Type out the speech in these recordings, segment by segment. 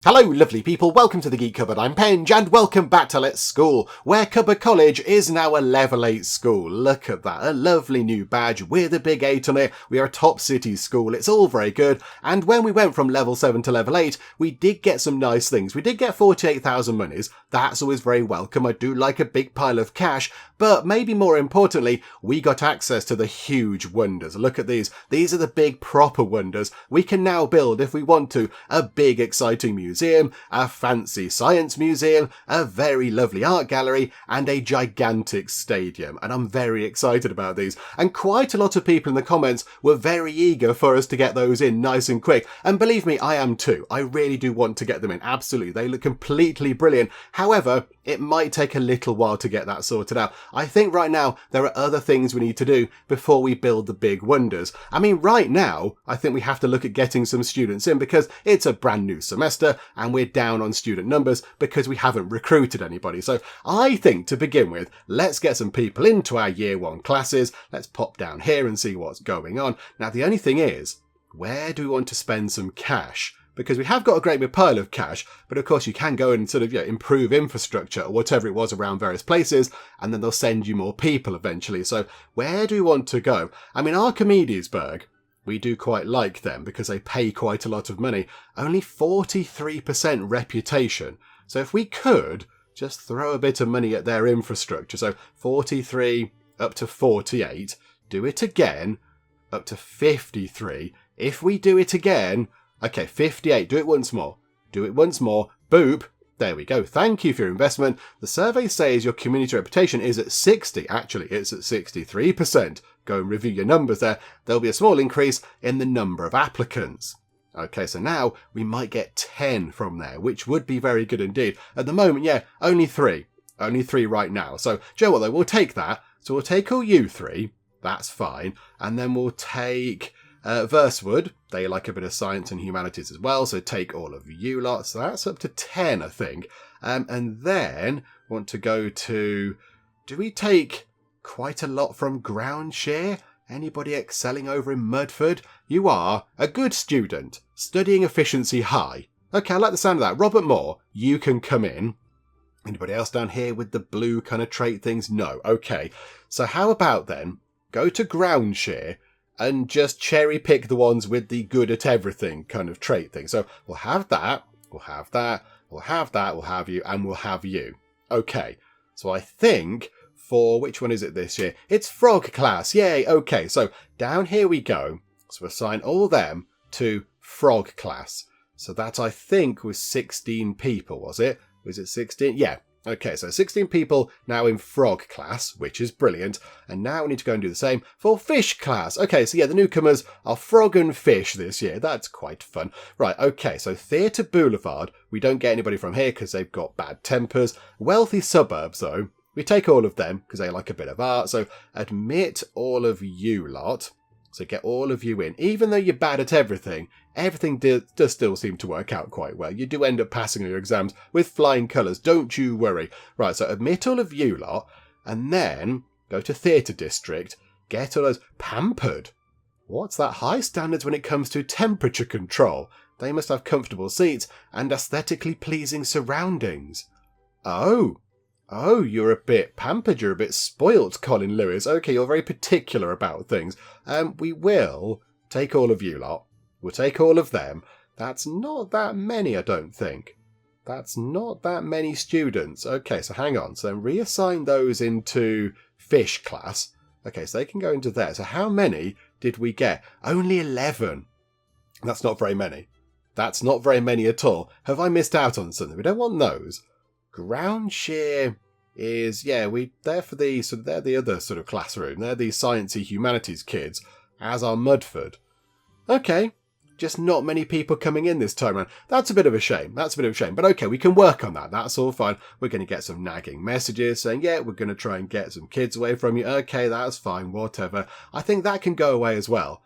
Hello lovely people, welcome to the Geek Cupboard, I'm Penge, and welcome back to Let's School, where Cupboard College is now a level 8 school. Look at that, a lovely new badge with a big 8 on it. We are a top city school, it's all very good, and when we went from level 7 to level 8, we did get some nice things. We did get 48,000 monies, that's always very welcome. I do like a big pile of cash, but maybe more importantly, we got access to the huge wonders. Look at these are the big proper wonders. We can now build, if we want to, a big exciting museum, a fancy science museum, a very lovely art gallery, and a gigantic stadium. And I'm very excited about these. And quite a lot of people in the comments were very eager for us to get those in nice and quick. And believe me, I am too. I really do want to get them in. Absolutely. They look completely brilliant. However, it might take a little while to get that sorted out. I think right now there are other things we need to do before we build the big wonders. I mean, right now, I think we have to look at getting some students in because it's a brand new semester and we're down on student numbers because we haven't recruited anybody. So I think to begin with, let's get some people into our year 1 classes. Let's pop down here and see what's going on. Now, the only thing is, where do we want to spend some cash? Because we have got a great big pile of cash, but of course you can go and sort of improve infrastructure or whatever it was around various places, and then they'll send you more people eventually. So where do we want to go? I mean, Archimedesburg, we do quite like them because they pay quite a lot of money. Only 43% reputation. So if we could just throw a bit of money at their infrastructure, so 43 up to 48, do it again, up to 53. If we do it again, okay, 58. Do it once more. Do it once more. Boop. There we go. Thank you for your investment. The survey says your community reputation is at 60. Actually, it's at 63%. Go and review your numbers there. There'll be a small increase in the number of applicants. Okay, so now we might get 10 from there, which would be very good indeed. At the moment, yeah, only 3. Only 3 right now. So, do you know what though? We'll take that. So we'll take all you 3. That's fine. And then we'll take Versewood. They like a bit of science and humanities as well, so take all of you lot. So that's up to 10, I think. And then want to go to... Do we take quite a lot from Groundshire? Anybody excelling over in Mudford? You are a good student, studying efficiency high. Okay, I like the sound of that. Robert Moore, you can come in. Anybody else down here with the blue kind of trait things? No. Okay. So how about then, go to Groundshire and just cherry pick the ones with the good at everything kind of trait thing. So we'll have that, we'll have that, we'll have that, we'll have you, and we'll have you. Okay, so I think for, which one is it this year? It's Frog class, yay, okay. So down here we go. So assign all them to Frog class. So that I think was 16 people, was it? Was it 16? Yeah. Okay, so 16 people now in Frog class, which is brilliant. And now we need to go and do the same for Fish class. Okay, so yeah, the newcomers are Frog and Fish this year. That's quite fun. Right, okay, so Theatre Boulevard. We don't get anybody from here because they've got bad tempers. Wealthy Suburbs, though. We take all of them because they like a bit of art. So admit all of you lot. So get all of you in. Even though you're bad at everything does still seem to work out quite well. You do end up passing your exams with flying colours, don't you worry. Right, so admit all of you lot, and then go to Theatre District, get all those Pampered. What's that? High standards when it comes to temperature control. They must have comfortable seats and aesthetically pleasing surroundings. Oh, you're a bit pampered, you're a bit spoilt, Colin Lewis. Okay, you're very particular about things. We will take all of you lot. We'll take all of them. That's not that many, I don't think. That's not that many students. Okay, so hang on. So then reassign those into Fish class. Okay, so they can go into there. So how many did we get? Only 11. That's not very many. That's not very many at all. Have I missed out on something? We don't want those. Groundshire is, yeah, they're for the sort of, they're the other sort of classroom. They're the sciencey humanities kids, as are Mudford. Okay, just not many people coming in this time around. That's a bit of a shame. But okay, we can work on that. That's all fine. We're going to get some nagging messages saying, yeah, we're going to try and get some kids away from you. Okay, that's fine, whatever. I think that can go away as well.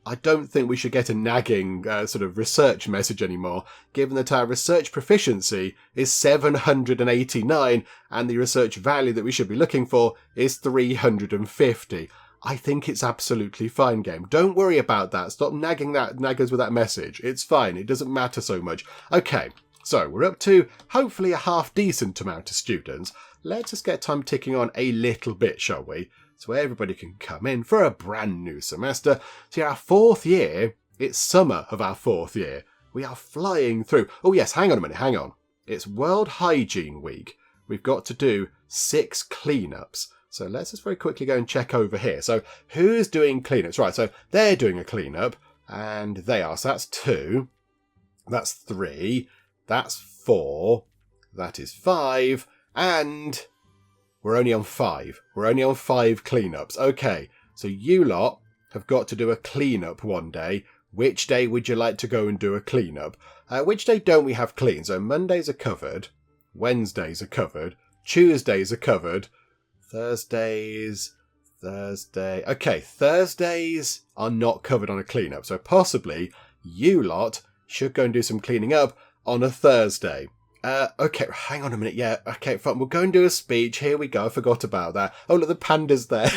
I don't think we should get a nagging sort of research message anymore, given that our research proficiency is 789 and the research value that we should be looking for is 350. I think it's absolutely fine, game. Don't worry about that. Stop nagging naggers with that message. It's fine. It doesn't matter so much. Okay, So we're up to hopefully a half-decent amount of students. Let's just get time ticking on a little bit, shall we? So everybody can come in for a brand new semester. So our 4th year, it's summer of our 4th year. We are flying through. Oh yes, hang on a minute, hang on. It's World Hygiene Week. We've got to do 6 cleanups. So let's just very quickly go and check over here. So who's doing cleanups? Right, so they're doing a cleanup, and they are. So that's 2, that's 3, that's 4, that is 5, and we're only on 5. We're only on 5 cleanups. Okay, so you lot have got to do a cleanup one day. Which day would you like to go and do a cleanup? Which day don't we have clean? So Mondays are covered, Wednesdays are covered, Tuesdays are covered, Thursday. Okay, Thursdays are not covered on a cleanup. So possibly you lot should go and do some cleaning up on a Thursday. Okay, hang on a minute. Yeah, okay, fine. We'll go and do a speech. Here we go. I forgot about that. Oh, look, the panda's there.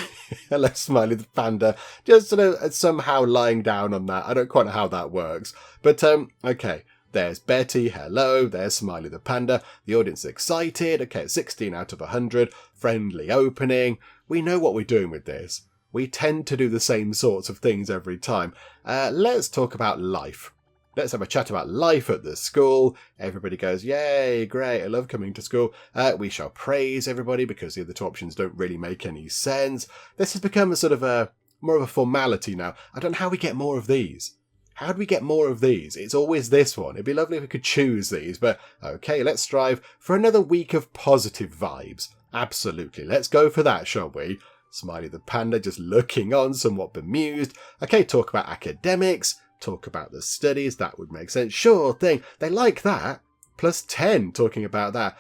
Hello, Smiley the panda. Just sort of somehow lying down on that. I don't quite know how that works. But, okay. There's Betty. Hello. There's Smiley the panda. The audience is excited. Okay, 16 out of 100. Friendly opening. We know what we're doing with this. We tend to do the same sorts of things every time. Let's talk about life. Let's have a chat about life at the school. Everybody goes, yay, great, I love coming to school. We shall praise everybody because the other two options don't really make any sense. This has become a sort of more of a formality now. I don't know how we get more of these. How do we get more of these? It's always this one. It'd be lovely if we could choose these, but okay, let's strive for another week of positive vibes. Absolutely. Let's go for that, shall we? Smiley the panda just looking on, somewhat bemused. Okay, talk about academics. Talk about the studies, that would make sense. Sure thing, they like that. Plus 10 talking about that.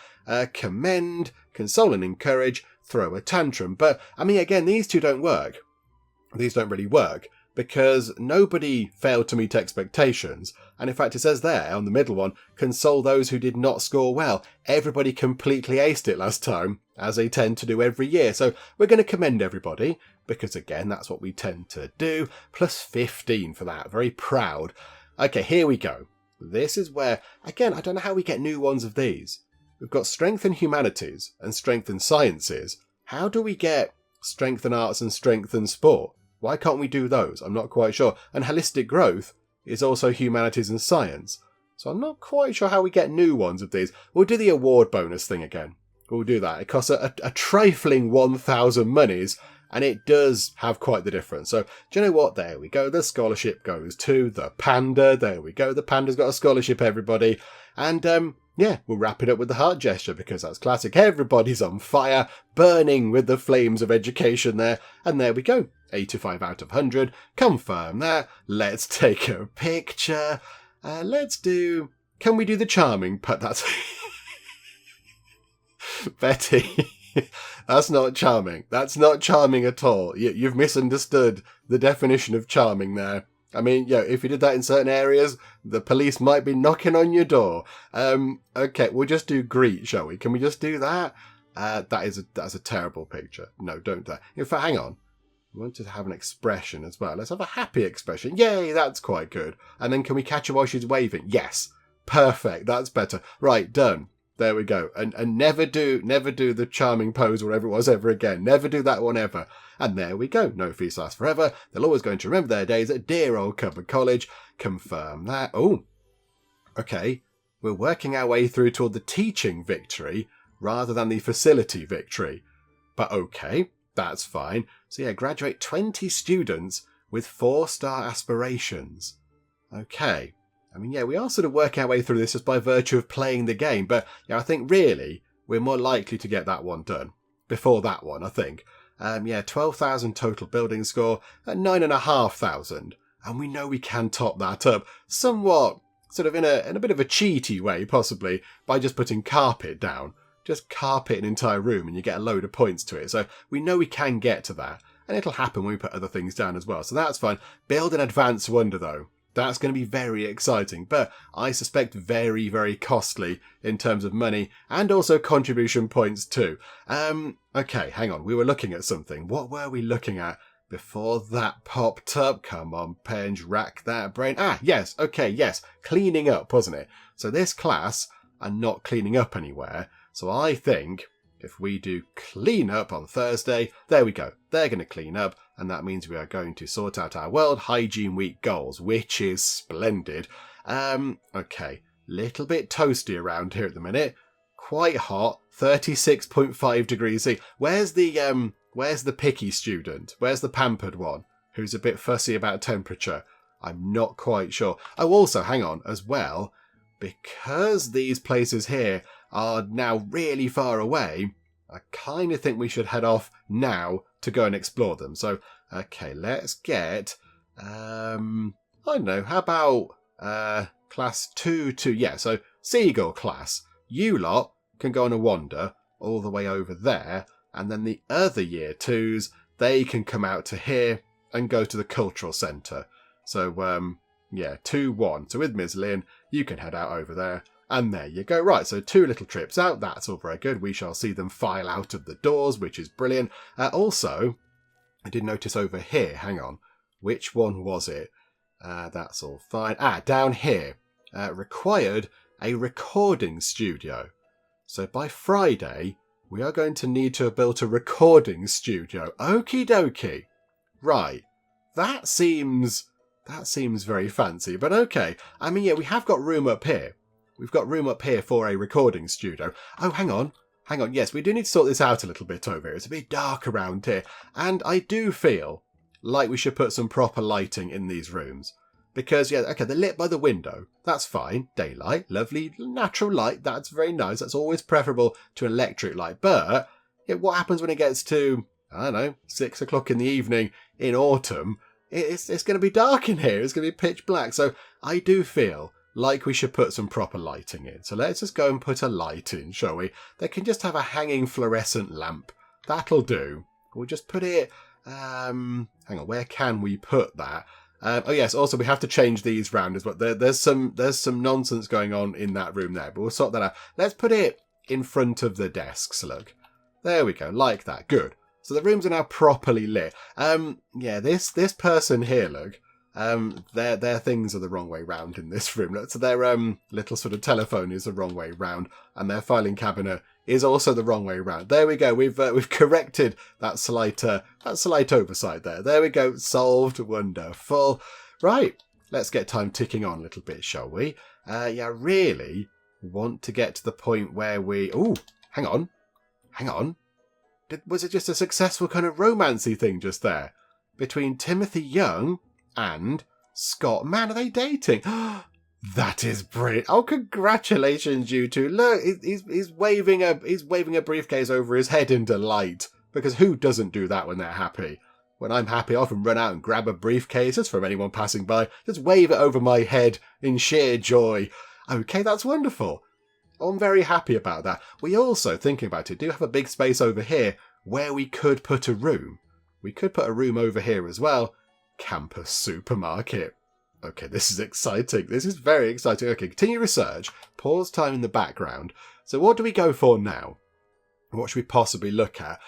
Commend, console and encourage, throw a tantrum. But, I mean, again, these two don't work. These don't really work because nobody failed to meet expectations. And in fact, it says there on the middle one, console those who did not score well. Everybody completely aced it last time, as they tend to do every year. So we're going to commend everybody. Because again, that's what we tend to do. Plus 15 for that. Very proud. Okay, here we go. This is where, again, I don't know how we get new ones of these. We've got strength in humanities and strength in sciences. How do we get strength in arts and strength in sport? Why can't we do those? I'm not quite sure. And holistic growth is also humanities and science. So I'm not quite sure how we get new ones of these. We'll do the award bonus thing again. We'll do that. It costs a trifling 1,000 monies. And it does have quite the difference. So, do you know what? There we go. The scholarship goes to the panda. There we go. The panda's got a scholarship, everybody. And, yeah, we'll wrap it up with the heart gesture because that's classic. Everybody's on fire, burning with the flames of education there. And there we go. 85 out of 100. Confirm that. Let's take a picture. Can we do the charming? But that's... Betty... That's not charming. That's not charming at all. You've misunderstood the definition of charming there. I mean, yeah, if you did that in certain areas, the police might be knocking on your door. Okay, we'll just do greet, shall we? Can we just do that? That's a terrible picture. No, don't do that. In fact, hang on. We want to have an expression as well. Let's have a happy expression. Yay, that's quite good. And then can we catch her while she's waving? Yes. Perfect. That's better. Right, done. There we go. And never do the charming pose or whatever it was ever again. Never do that one ever. And there we go. No feast lasts forever. They're always going to remember their days at dear old Cupboard College. Confirm that. Oh, okay. We're working our way through toward the teaching victory rather than the facility victory. But okay, that's fine. So yeah, graduate 20 students with 4-star aspirations. Okay. I mean, yeah, we are sort of working our way through this just by virtue of playing the game, but yeah, I think really we're more likely to get that one done before that one, I think. Yeah, 12,000 total building score at 9,500, and we know we can top that up somewhat, sort of in a bit of a cheaty way, possibly by just putting carpet down. Just carpet an entire room, and you get a load of points to it. So we know we can get to that, and it'll happen when we put other things down as well. So that's fine. Build an advanced wonder, though. That's going to be very exciting, but I suspect very, very costly in terms of money and also contribution points too. Okay, hang on. We were looking at something. What were we looking at before that popped up? Come on, Penge, rack that brain. Ah, yes. Okay, yes. Cleaning up, wasn't it? So this class and not cleaning up anywhere. So I think if we do clean up on Thursday, there we go. They're going to clean up, and that means we are going to sort out our World Hygiene Week goals, which is splendid. Okay, little bit toasty around here at the minute. Quite hot, 36.5 degrees C. Where's the picky student? Where's the pampered one who's a bit fussy about temperature? I'm not quite sure. Oh, also, hang on, as well, because these places here are now really far away, I kind of think we should head off now to go and explore them. So, okay, let's get, I don't know, how about class 2 to, yeah, so Seagull class. You lot can go on a wander all the way over there, and then the other year 2s, they can come out to here and go to the cultural centre. So, yeah, 2-1. So with Ms. Lynn, you can head out over there. And there you go. Right, so 2 little trips out. That's all very good. We shall see them file out of the doors, which is brilliant. Also, I did notice over here, hang on, which one was it? That's all fine. Down here, required a recording studio. So by Friday, we are going to need to have built a recording studio. Okie dokie. Right, that seems very fancy, but okay. I mean, yeah, we have got room up here. We've got room up here for a recording studio. Oh, hang on. Yes, we do need to sort this out a little bit over here. It's a bit dark around here. And I do feel like we should put some proper lighting in these rooms. Because, yeah, okay, they're lit by the window. That's fine. Daylight, lovely, natural light. That's very nice. That's always preferable to an electric light. But yeah, what happens when it gets to, I don't know, 6 o'clock in the evening in autumn? It's going to be dark in here. It's going to be pitch black. So I do feel like we should put some proper lighting in. So let's just go and put a light in, shall we? They can just have a hanging fluorescent lamp. That'll do. We'll just put it... hang on, where can we put that? Oh yes, also we have to change these round as well. There's some nonsense going on in that room there, but we'll sort that out. Let's put it in front of the desks, look. There we go, like that. Good. So the rooms are now properly lit. Yeah, this person here, look. Their things are the wrong way round in this room. So their little sort of telephone is the wrong way round, and their filing cabinet is also the wrong way round. There we go. We've corrected that slight oversight there. There we go. Solved. Wonderful. Right. Let's get time ticking on a little bit, shall we? Yeah, really want to get to the point where we... Oh, hang on. Was it just a successful kind of romancy thing just there? Between Timothy Young and Scott. Man, are they dating? That is brilliant. Oh, congratulations, you two. Look, he's waving a briefcase over his head in delight. Because who doesn't do that when they're happy? When I'm happy, I often run out and grab a briefcase just from anyone passing by. Just wave it over my head in sheer joy. Okay, that's wonderful. I'm very happy about that. We also, thinking about it, do have a big space over here where we could put a room. We could put a room over here as well. Campus supermarket. Okay, this is exciting. This is very exciting. Okay, continue research. Pause time in the background. So what do we go for now? What should we possibly look at?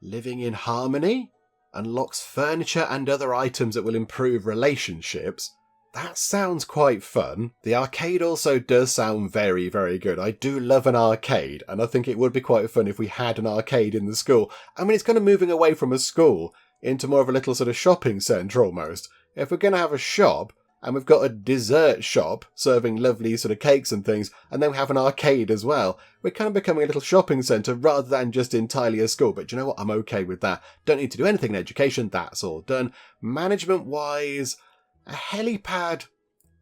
Living in harmony? Unlocks furniture and other items that will improve relationships. That sounds quite fun. The arcade also does sound very, very good. I do love an arcade, and I think it would be quite fun if we had an arcade in the school. I mean, it's kind of moving away from a school into more of a little sort of shopping centre almost. If we're going to have a shop, and we've got a dessert shop serving lovely sort of cakes and things, and then we have an arcade as well, we're kind of becoming a little shopping centre rather than just entirely a school. But you know what? I'm okay with that. Don't need to do anything in education. That's all done. Management-wise... a helipad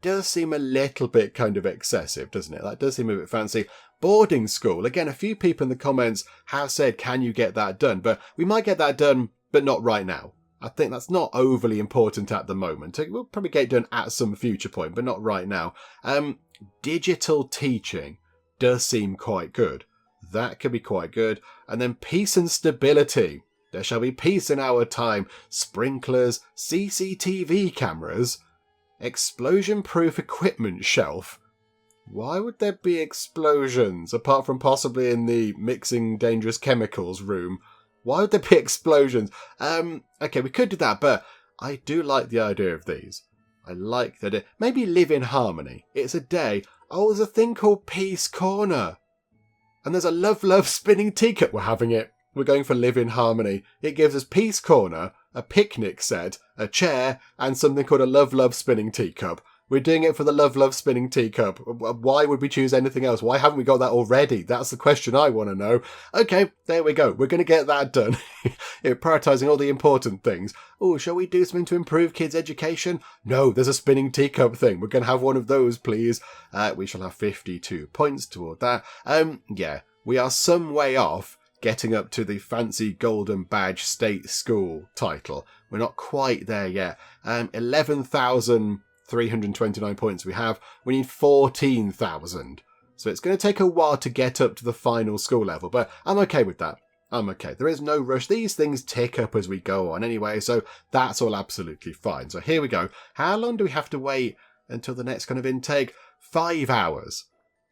does seem a little bit kind of excessive, doesn't it? That does seem a bit fancy. Boarding school. Again, a few people in the comments have said, can you get that done? But we might get that done, but not right now. I think that's not overly important at the moment. We'll probably get it done at some future point, but not right now. Digital teaching does seem quite good. That could be quite good. And then peace and stability. There shall be peace in our time. Sprinklers, CCTV cameras, explosion-proof equipment shelf. Why would there be explosions, apart from possibly in the mixing dangerous chemicals room? Why would there be explosions? Okay, we could do that, but I do like the idea of these. I like that maybe live in harmony. It's a day. Oh, there's a thing called Peace Corner. And there's a Love Love Spinning Teacup. We're having it. We're going for Live in Harmony. It gives us Peace Corner, a picnic set, a chair, and something called a Love Love Spinning Teacup. We're doing it for the Love Love Spinning Teacup. Why would we choose anything else? Why haven't we got that already? That's the question I want to know. Okay, there we go. We're going to get that done. Prioritising all the important things. Oh, shall we do something to improve kids' education? No, there's a spinning teacup thing. We're going to have one of those, please. We shall have 52 points toward that. Yeah, we are some way off getting up to the fancy golden badge state school title. We're not quite there yet. 11,329 points we have. We need 14,000. So it's going to take a while to get up to the final school level, but I'm okay with that. I'm okay. There is no rush. These things tick up as we go on anyway, so that's all absolutely fine. So here we go. How long do we have to wait until the next kind of intake? 5 hours.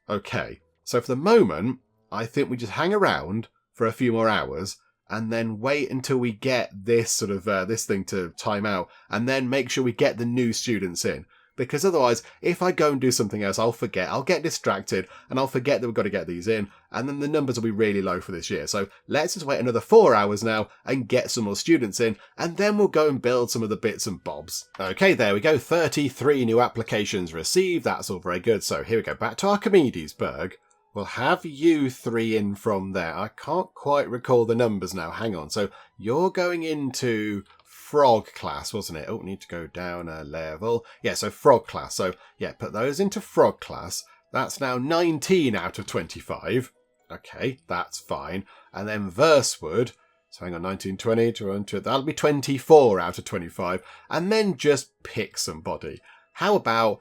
Okay. So for the moment, I think we just hang around for a few more hours and then wait until we get this sort of this thing to time out, and then make sure we get the new students in. Because otherwise, if I go and do something else, I'll forget. I'll get distracted and I'll forget that we've got to get these in, and then the numbers will be really low for this year. So let's just wait another 4 hours now and get some more students in, and then we'll go and build some of the bits and bobs. Okay, there we go. 33 new applications received. That's all very good. So here we go. Back to Archimedesburg. We'll have you 3 in from there. I can't quite recall the numbers now. Hang on. So you're going into frog class, wasn't it? Oh, need to go down a level. Yeah, so frog class. So yeah, put those into frog class. That's now 19 out of 25. Okay, that's fine. And then Versewood. So hang on, 19, 20, 20, that'll be 24 out of 25. And then just pick somebody. How about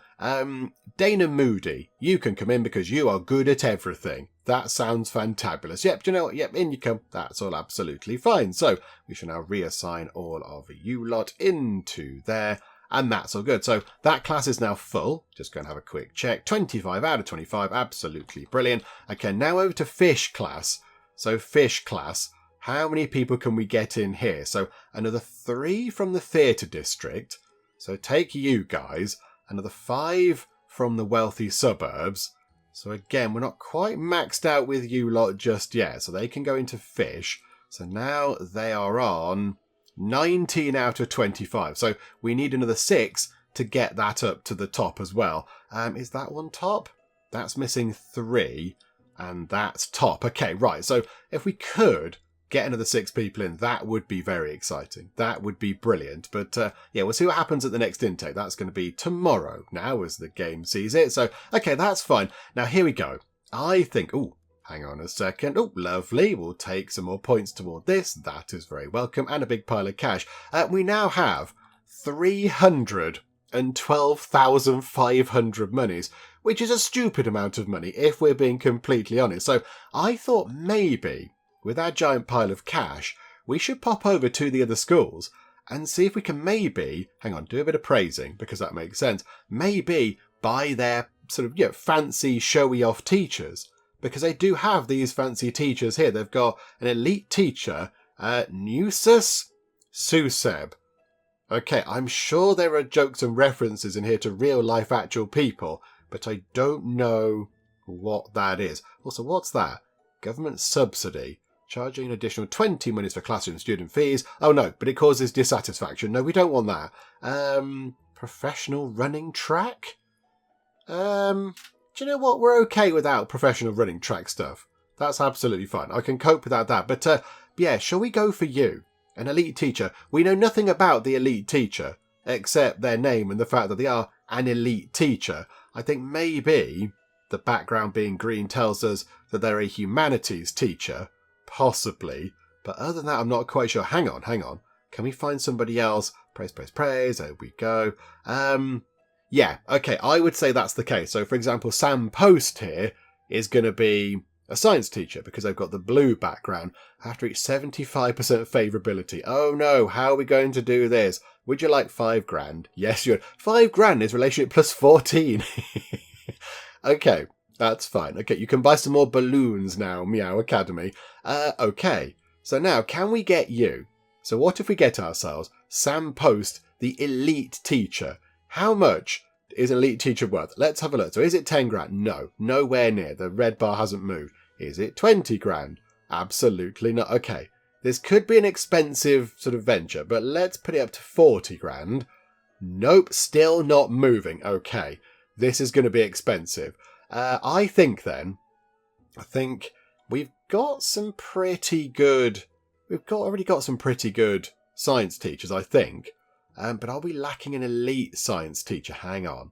Dana Moody? You can come in because you are good at everything. That sounds fantabulous. Yep, do you know what? Yep, in you come. That's all absolutely fine. So we shall now reassign all of you lot into there. And that's all good. So that class is now full. Just go and have a quick check. 25 out of 25. Absolutely brilliant. Okay, now over to fish class. So fish class. How many people can we get in here? So another 3 from the theatre district. So take you guys, another 5 from the wealthy suburbs. So again, we're not quite maxed out with you lot just yet. So they can go into fish. So now they are on 19 out of 25. So we need another 6 to get that up to the top as well. Is that one top? That's missing 3. And that's top. Okay, right. So if we could get another 6 people in, that would be very exciting. That would be brilliant. But yeah, we'll see what happens at the next intake. That's going to be tomorrow now as the game sees it. So, okay, that's fine. Now, here we go. I think, oh, hang on a second. Oh, lovely. We'll take some more points toward this. That is very welcome. And a big pile of cash. We now have 312,500 monies, which is a stupid amount of money if we're being completely honest. So I thought maybe with our giant pile of cash, we should pop over to the other schools and see if we can maybe, hang on, do a bit of praising because that makes sense, maybe buy their sort of, fancy showy off teachers, because they do have these fancy teachers here. They've got an elite teacher, Nusus Suseb. Okay, I'm sure there are jokes and references in here to real life actual people, but I don't know what that is. Also, what's that? Government subsidy. Charging an additional 20 monies for classroom student fees. Oh no, but it causes dissatisfaction. No, we don't want that. Professional running track? Do you know what? We're okay without professional running track stuff. That's absolutely fine. I can cope without that. But yeah, shall we go for you? An elite teacher. We know nothing about the elite teacher, except their name and the fact that they are an elite teacher. I think maybe the background being green tells us that they're a humanities teacher. Possibly. But other than that, I'm not quite sure. Hang on. Can we find somebody else? Praise. There we go. Yeah, okay, I would say that's the case. So, for example, Sam Post here is going to be a science teacher because they've got the blue background. Have to reach 75% favourability. Oh no, how are we going to do this? Would you like 5 grand? Yes, you would. 5 grand is relationship plus 14. Okay. That's fine. Okay, you can buy some more balloons now, Meow Academy. Okay, so now can we get you? So what if we get ourselves Sam Post, the elite teacher? How much is an elite teacher worth? Let's have a look. So is it 10 grand? No, nowhere near. The red bar hasn't moved. Is it 20 grand? Absolutely not. Okay, this could be an expensive sort of venture, but let's put it up to 40 grand. Nope, still not moving. Okay, this is going to be expensive. I think we've got some pretty good... already got some pretty good science teachers, I think. But are we lacking an elite science teacher? Hang on.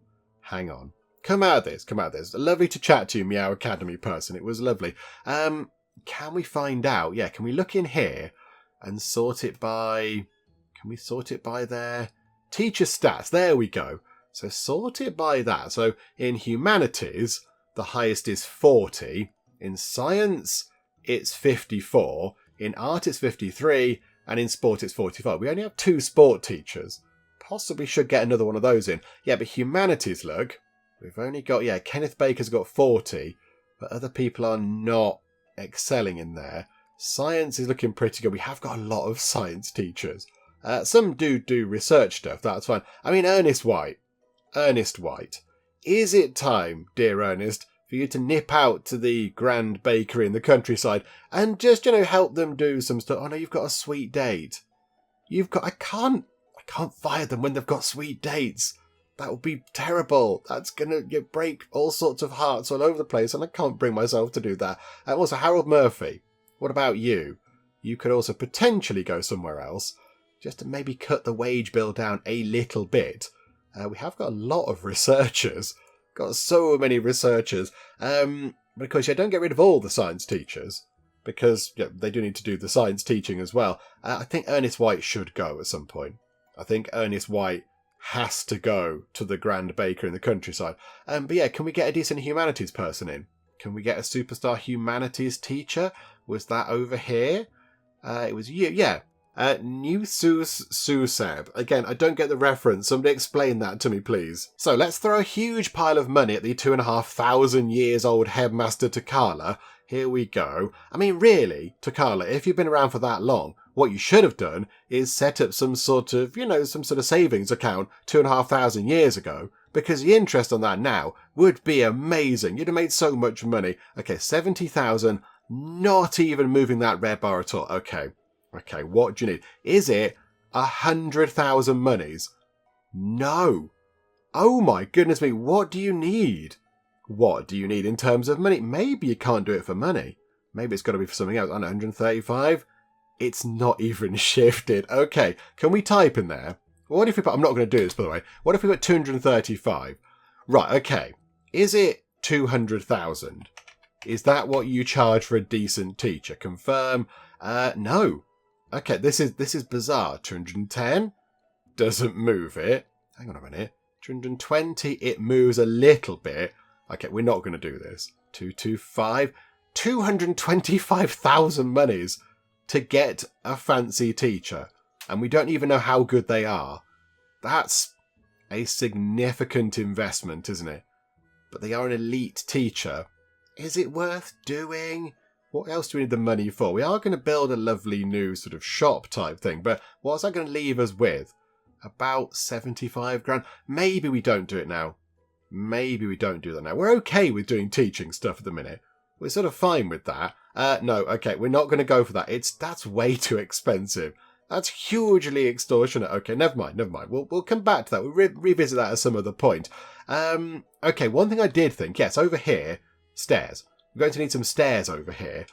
Come out of this. Lovely to chat to you, Meow Academy person. It was lovely. Can we find out? Yeah, can we look in here and sort it by... Can we sort it by their teacher stats? There we go. So sort it by that. So in humanities, the highest is 40. In science, it's 54. In art, it's 53. And in sport, it's 45. We only have 2 sport teachers. Possibly should get another one of those in. Yeah, but humanities, look. We've only got... Yeah, Kenneth Baker's got 40. But other people are not excelling in there. Science is looking pretty good. We have got a lot of science teachers. Some do research stuff. That's fine. I mean, Ernest White. Is it time, dear Ernest, for you to nip out to the grand bakery in the countryside and just, help them do some stuff? Oh no, you've got a sweet date. I can't fire them when they've got sweet dates. That would be terrible. That's going to break all sorts of hearts all over the place, and I can't bring myself to do that. And also, Harold Murphy, what about you? You could also potentially go somewhere else, just to maybe cut the wage bill down a little bit. We have got a lot of researchers. Got so many researchers. But of course, don't get rid of all the science teachers, because they do need to do the science teaching as well. I think Ernest White should go at some point. I think Ernest White has to go to the grand baker in the countryside. But yeah, can we get a decent humanities person in? Can we get a superstar humanities teacher? Was that over here? It was you. Yeah. New Suseb. Again, I don't get the reference. Somebody explain that to me, please. So let's throw a huge pile of money at the 2,500 years old headmaster Takala. Here we go. I mean, really, Takala, if you've been around for that long, what you should have done is set up some sort of savings account 2,500 years ago, because the interest on that now would be amazing. You'd have made so much money. Okay, 70,000, not even moving that red bar at all. Okay, what do you need? Is it 100,000 monies? No. Oh my goodness me, what do you need? What do you need in terms of money? Maybe you can't do it for money. Maybe it's got to be for something else. 135? It's not even shifted. Okay, can we type in there? What if we put... I'm not going to do this, by the way. What if we put 235? Right, okay. Is it 200,000? Is that what you charge for a decent teacher? Confirm. No. Okay, this is bizarre. 210 doesn't move it. Hang on a minute. 220, it moves a little bit. Okay, we're not going to do this. 225, 225,000 monies to get a fancy teacher. And we don't even know how good they are. That's a significant investment, isn't it? But they are an elite teacher. Is it worth doing? What else do we need the money for? We are going to build a lovely new sort of shop type thing, but what's that going to leave us with? About 75 grand? Maybe we don't do it now. Maybe we don't do that now. We're okay with doing teaching stuff at the minute. We're sort of fine with that. No, okay, we're not going to go for that. That's way too expensive. That's hugely extortionate. Okay, never mind. We'll come back to that. We'll revisit that at some other point. Okay, one thing I did think, yes, over here, stairs. We're going to need some stairs over here.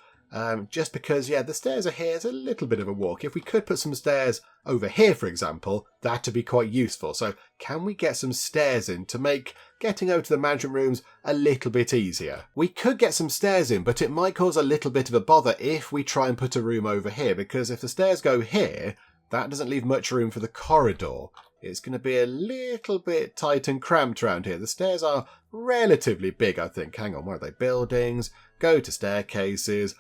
Just because, yeah, the stairs are here. It's a little bit of a walk. If we could put some stairs over here, for example, that'd be quite useful. So can we get some stairs in to make getting over to the management rooms a little bit easier? We could get some stairs in, but it might cause a little bit of a bother if we try and put a room over here, because if the stairs go here, that doesn't leave much room for the corridor. It's going to be a little bit tight and cramped around here. The stairs are relatively big, I think. Hang on, where are they? Buildings, go to staircases.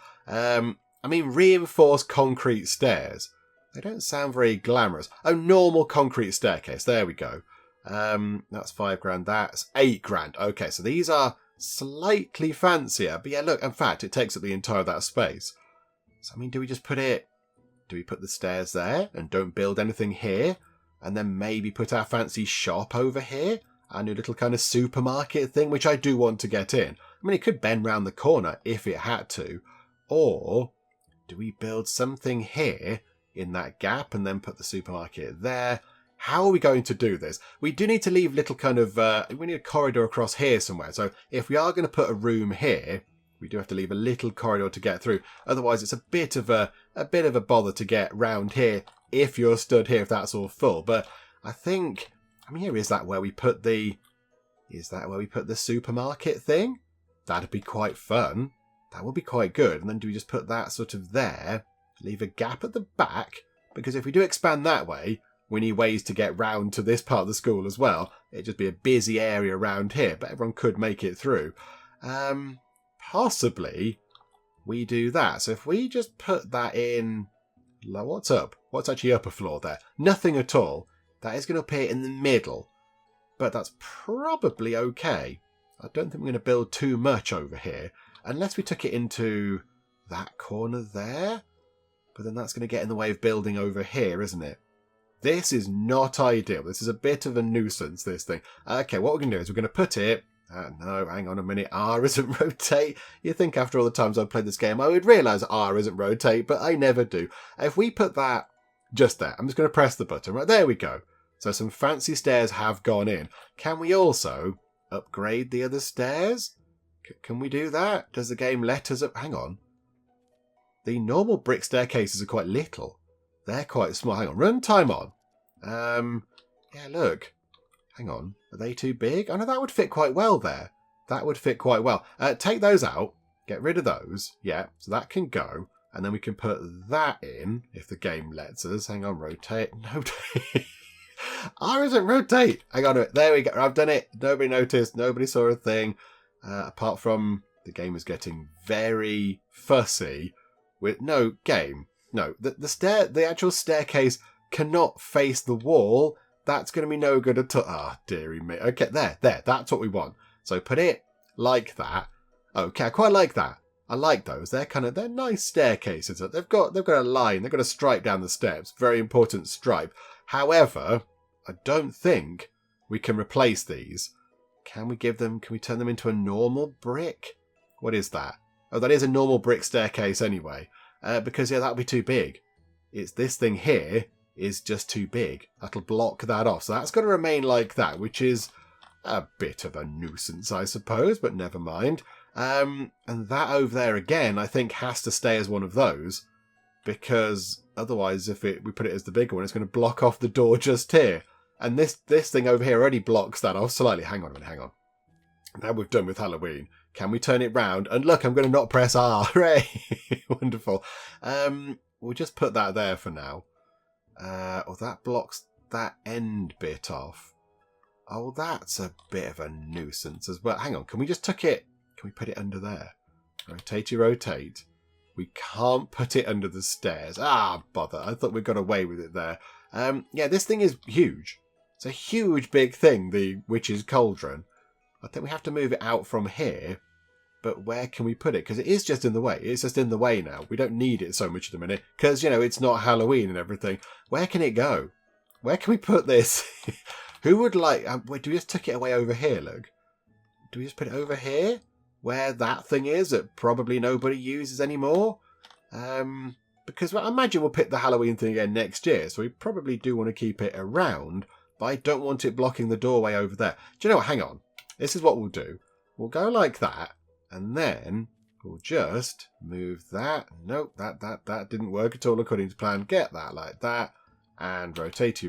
Reinforced concrete stairs. They don't sound very glamorous. Oh, normal concrete staircase. There we go. That's 5 grand. That's 8 grand. Okay, so these are slightly fancier. But yeah, look, in fact, it takes up the entire of that space. So, do we just put it... Do we put the stairs there and don't build anything here? And then maybe put our fancy shop over here? our new little kind of supermarket thing, which I do want to get in. I mean, it could bend round the corner if it had to. Or do we build something here in that gap and then put the supermarket there? How are we going to do this? We do need to leave little kind of, we need a corridor across here somewhere. So if we are going to put a room here, we do have to leave a little corridor to get through. Otherwise, it's a bit of a bother to get round here if you're stood here, if that's all full. But I think, I mean, is that where we put the supermarket thing? That'd be quite fun. That would be quite good. And then do we just put that sort of there, leave a gap at the back? Because if we do expand that way, we need ways to get round to this part of the school as well. It'd just be a busy area around here, but everyone could make it through. Possibly we do that. So if we just put that in, what's up? What's actually upper floor there? Nothing at all. That is going to appear in the middle, but that's probably okay. I don't think we're going to build too much over here, unless we took it into that corner there. But then that's going to get in the way of building over here, isn't it? This is not ideal. This is a bit of a nuisance, this thing. Okay, what we're going to do is we're going to put it... no, hang on a minute. R isn't rotate. You'd think after all the times I've played this game, I would realise R isn't rotate, but I never do. If we put that just there, I'm just going to press the button. Right, there we go. So some fancy stairs have gone in. Can we also upgrade the other stairs? Can we do that? Does the game let us up? Hang on. The normal brick staircases are quite little. They're quite small. Hang on. Runtime on. Yeah, look. Hang on. Are they too big? Oh, no, that would fit quite well there. That would fit quite well. Take those out. Get rid of those. Yeah, so that can go. And then we can put that in, if the game lets us. Hang on, rotate. No. R isn't rotate. Hang on. There we go. I've done it. Nobody noticed. Nobody saw a thing. Apart from the game is getting very fussy with... No, game. No, the actual staircase cannot face the wall. That's going to be no good at all. Ah, dearie me. Okay, there. That's what we want. So put it like that. Okay, I quite like that. I like those. They're nice staircases. They've got a line. They've got a stripe down the steps. Very important stripe. However, I don't think we can replace these. Can we turn them into a normal brick? What is that? Oh, that is a normal brick staircase anyway. Because, yeah, that'll be too big. It's this thing here is just too big. That'll block that off. So that's got to remain like that, which is a bit of a nuisance, I suppose, but never mind. And that over there, again, I think has to stay as one of those. Because otherwise, if we put it as the bigger one, it's going to block off the door just here. And this thing over here already blocks that off slightly. Hang on a minute, hang on. Now we've done with Halloween. Can we turn it round? And look, I'm going to not press R. Hooray! Wonderful. We'll just put that there for now. Oh, that blocks that end bit off. Oh, that's a bit of a nuisance as well. Hang on, can we just tuck it? Can we put it under there? Rotate. We can't put it under the stairs. Ah, bother. I thought we got away with it there. Yeah, this thing is huge. It's a huge big thing, the Witch's Cauldron. I think we have to move it out from here. But where can we put it? Because it is just in the way. It's just in the way now. We don't need it so much at the minute. Because, it's not Halloween and everything. Where can it go? Where can we put this? Who would like... do we just tuck it away over here, look? Do we just put it over here? Where that thing is that probably nobody uses anymore? Because I imagine we'll pick the Halloween thing again next year. So we probably do want to keep it around. But I don't want it blocking the doorway over there. Do you know what? Hang on. This is what we'll do. We'll go like that. And then we'll just move that. Nope, that didn't work at all according to plan. Get that like that. And rotate.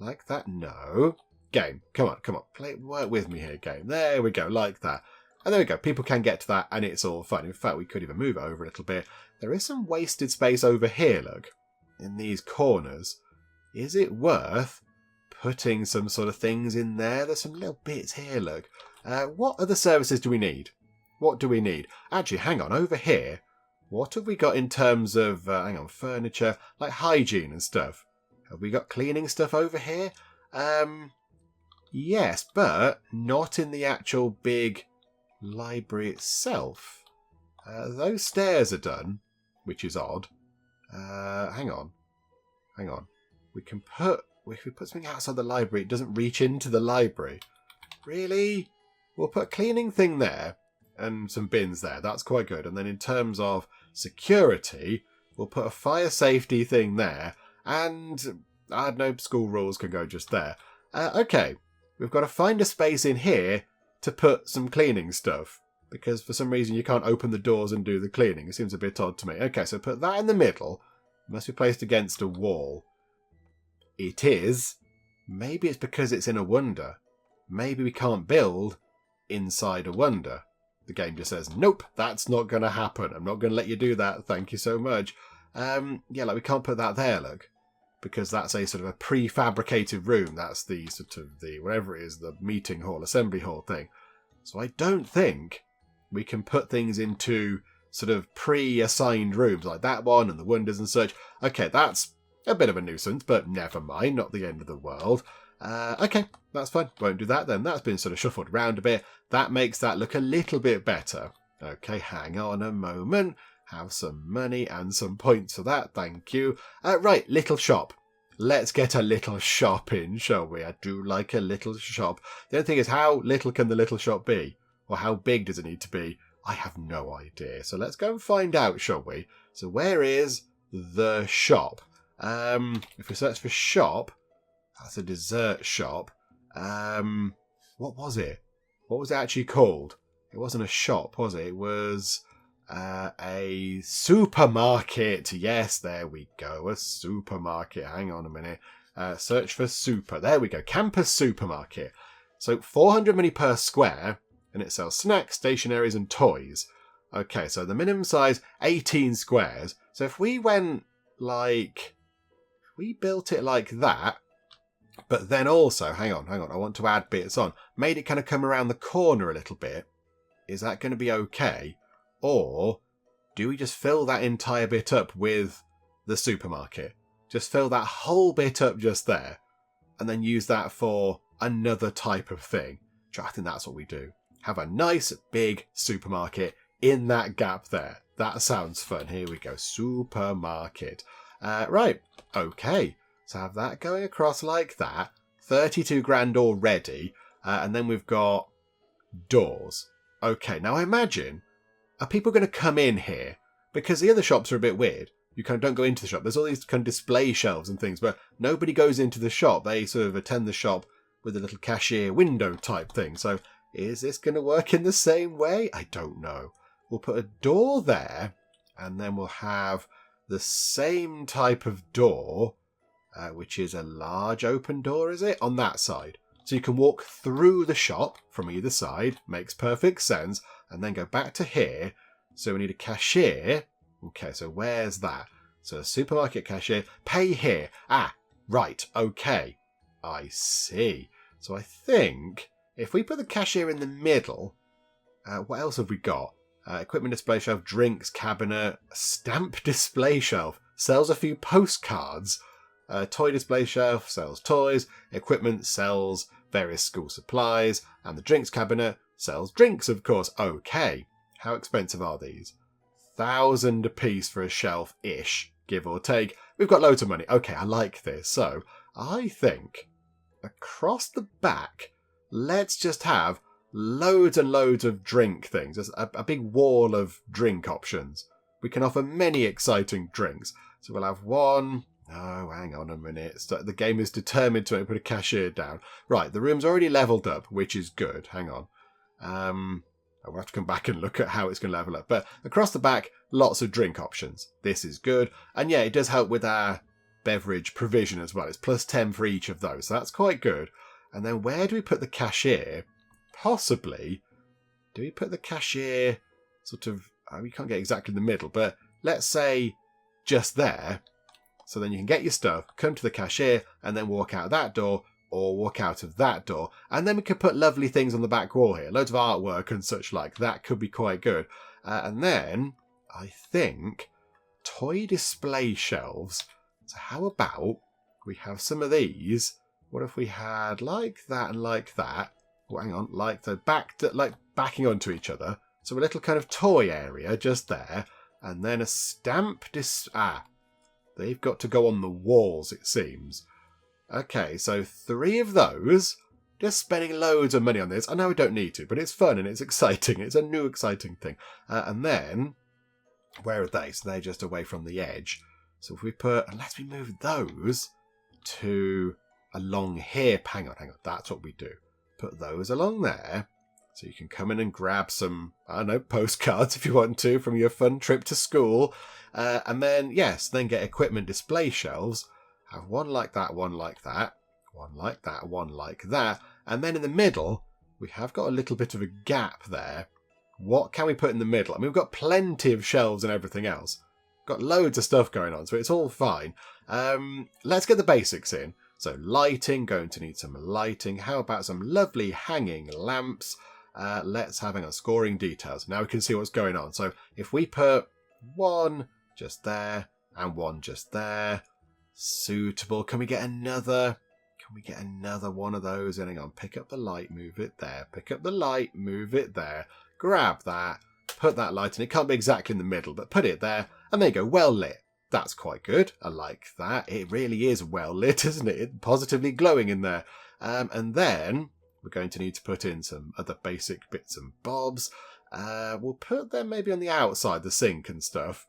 Like that. No. Game. Come on. Work with me here, game. There we go, like that. And there we go. People can get to that and it's all fun. In fact, we could even move it over a little bit. There is some wasted space over here, look. In these corners. Is it worth putting some sort of things in there? There's some little bits here, look. What other services do we need? What do we need? Actually, hang on, over here, what have we got in terms of, furniture, like hygiene and stuff? Have we got cleaning stuff over here? Yes, but not in the actual big library itself. Those stairs are done, which is odd. Hang on. We can put if we put something outside the library, it doesn't reach into the library. Really? We'll put a cleaning thing there and some bins there. That's quite good. And then in terms of security, we'll put a fire safety thing there. And I don't know, school rules can go just there. Okay, we've got to find a space in here to put some cleaning stuff. Because for some reason you can't open the doors and do the cleaning. It seems a bit odd to me. Okay, so put that in the middle. It must be placed against a wall. It is. Maybe it's because it's in a wonder. Maybe we can't build inside a wonder. The game just says, nope, that's not going to happen. I'm not going to let you do that. Thank you so much. Yeah, like we can't put that there, look. Because that's a sort of a prefabricated room. That's the sort of the, whatever it is, the meeting hall, assembly hall thing. So I don't think we can put things into sort of pre-assigned rooms like that one and the wonders and such. Okay, that's a bit of a nuisance, but never mind, not the end of the world. Okay, that's fine. Won't do that then. That's been sort of shuffled around a bit. That makes that look a little bit better. Okay, hang on a moment. Have some money and some points for that. Thank you. Right, little shop. Let's get a little shop in, shall we? I do like a little shop. The only thing is, how little can the little shop be? Or how big does it need to be? I have no idea. So let's go and find out, shall we? So where is the shop? If we search for shop, that's a dessert shop. What was it? What was it actually called? It wasn't a shop, was it? It was a supermarket. Yes, there we go. A supermarket. Hang on a minute. Search for super. There we go. Campus supermarket. So 400 money per square. And it sells snacks, stationaries and toys. Okay, so the minimum size, 18 squares. So if we went like... If we built it like that, but then also, hang on, I want to add bits on. Made it kind of come around the corner a little bit. Is that going to be okay? Or do we just fill that entire bit up with the supermarket? Just fill that whole bit up just there. And then use that for another type of thing. I think that's what we do. Have a nice big supermarket in that gap there. That sounds fun. Here we go. Supermarket. Right. Okay. So have that going across like that. 32 grand already. And then we've got doors. Okay. Now I imagine, are people going to come in here? Because the other shops are a bit weird. You kind of don't go into the shop. There's all these kind of display shelves and things, but nobody goes into the shop. They sort of attend the shop with a little cashier window type thing. So is this going to work in the same way? I don't know. We'll put a door there, and then we'll have the same type of door, which is a large open door, is it? On that side. So you can walk through the shop from either side. Makes perfect sense. And then go back to here. So we need a cashier. Okay, so where's that? So a supermarket cashier. Pay here. Ah, right. Okay. I see. So I think if we put the cashier in the middle, what else have we got? Equipment display shelf, drinks cabinet, stamp display shelf, sells a few postcards. Toy display shelf sells toys. Equipment sells various school supplies. And the drinks cabinet sells drinks, of course. Okay. How expensive are these? 1,000 a piece for a shelf-ish, give or take. We've got loads of money. Okay, I like this. So I think across the back, let's just have loads and loads of drink things. There's a big wall of drink options. We can offer many exciting drinks. So we'll have one. Oh, hang on a minute. The game is determined to put a cashier down. Right, the room's already leveled up, which is good. Hang on. I'll have to come back and look at how it's going to level up. But across the back, lots of drink options. This is good. And yeah, it does help with our beverage provision as well. It's plus 10 for each of those. So that's quite good. And then where do we put the cashier? Possibly, do we put the cashier sort of, we can't get exactly in the middle, but let's say just there. So then you can get your stuff, come to the cashier, and then walk out that door, or walk out of that door. And then we could put lovely things on the back wall here. Loads of artwork and such like. That could be quite good. And then, I think, toy display shelves. So how about we have some of these? What if we had like that and like that? Oh, hang on, like the backing onto each other. So a little kind of toy area just there. And then a stamp they've got to go on the walls, it seems. Okay, so 3 of those. Just spending loads of money on this. I know I don't need to, but it's fun and it's exciting. It's a new exciting thing. And then, where are they? So they're just away from the edge. So if we unless we move those to along here. Hang on. That's what we do. Put those along there. So you can come in and grab some, I don't know, postcards if you want to from your fun trip to school. And then, then get equipment display shelves. Have one like that, one like that, one like that, one like that. And then in the middle, we have got a little bit of a gap there. What can we put in the middle? I mean, we've got plenty of shelves and everything else. Got loads of stuff going on, so it's all fine. Let's get the basics in. So lighting, going to need some lighting. How about some lovely hanging lamps? Let's have scoring details. Now we can see what's going on. So if we put one just there and one just there, suitable. Can we get another? Can we get another one of those? Hang on, pick up the light, move it there. Pick up the light, move it there. Grab that, put that light in. It can't be exactly in the middle, but put it there. And there you go, well lit. That's quite good. I like that. It really is well lit, isn't it? It's positively glowing in there. And then we're going to need to put in some other basic bits and bobs. We'll put them maybe on the outside, the sink and stuff.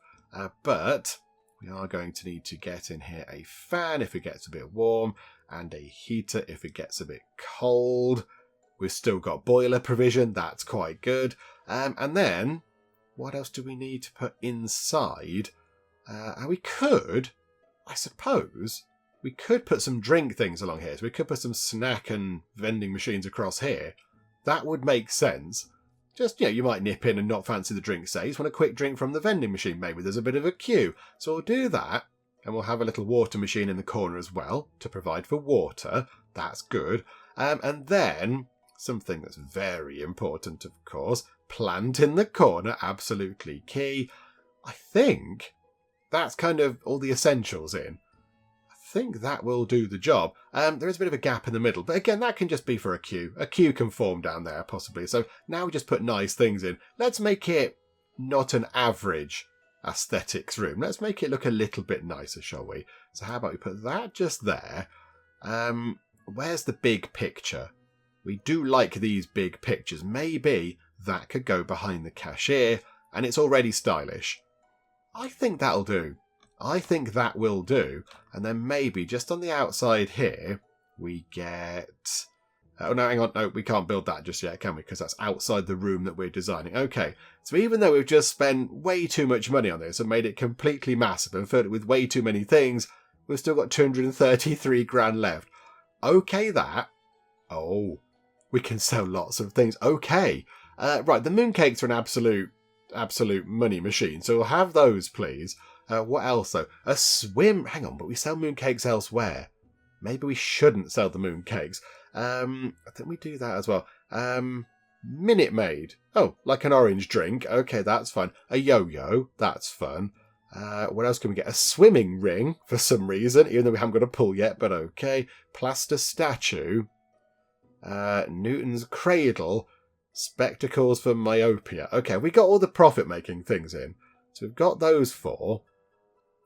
But we are going to need to get in here a fan if it gets a bit warm, and a heater if it gets a bit cold. We've still got boiler provision. That's quite good. And then, what else do we need to put inside? We could, I suppose, we could put some drink things along here. So we could put some snack and vending machines across here. That would make sense. Just, you might nip in and not fancy the drink, say. You just want a quick drink from the vending machine. Maybe there's a bit of a queue. So we'll do that. And we'll have a little water machine in the corner as well to provide for water. That's good. And then, something that's very important, of course, plant in the corner. Absolutely key. I think that's kind of all the essentials in. I think that will do the job. There is a bit of a gap in the middle, but again, that can just be for a queue. A queue can form down there, possibly. So now we just put nice things in. Let's make it not an average aesthetics room. Let's make it look a little bit nicer, shall we? So how about we put that just there? Where's the big picture? We do like these big pictures. Maybe that could go behind the cashier, and it's already stylish. I think that'll do. I think that will do. And then maybe just on the outside here, we get... Oh, no, hang on. No, we can't build that just yet, can we? Because that's outside the room that we're designing. Okay, so even though we've just spent way too much money on this and made it completely massive and filled it with way too many things, we've still got 233 grand left. Okay, that. Oh, we can sell lots of things. Okay. Right, the mooncakes are an absolute money machine, so we'll have those, please. What else, though? A swim... Hang on, but we sell mooncakes elsewhere. Maybe we shouldn't sell the mooncakes. I think we do that as well. Minute Maid. Oh, like an orange drink. Okay, that's fine. A yo-yo. That's fun. What else can we get? A swimming ring, for some reason, even though we haven't got a pool yet, but okay. Plaster statue. Newton's cradle. Spectacles for myopia. Okay, we got all the profit-making things in. So we've got those 4.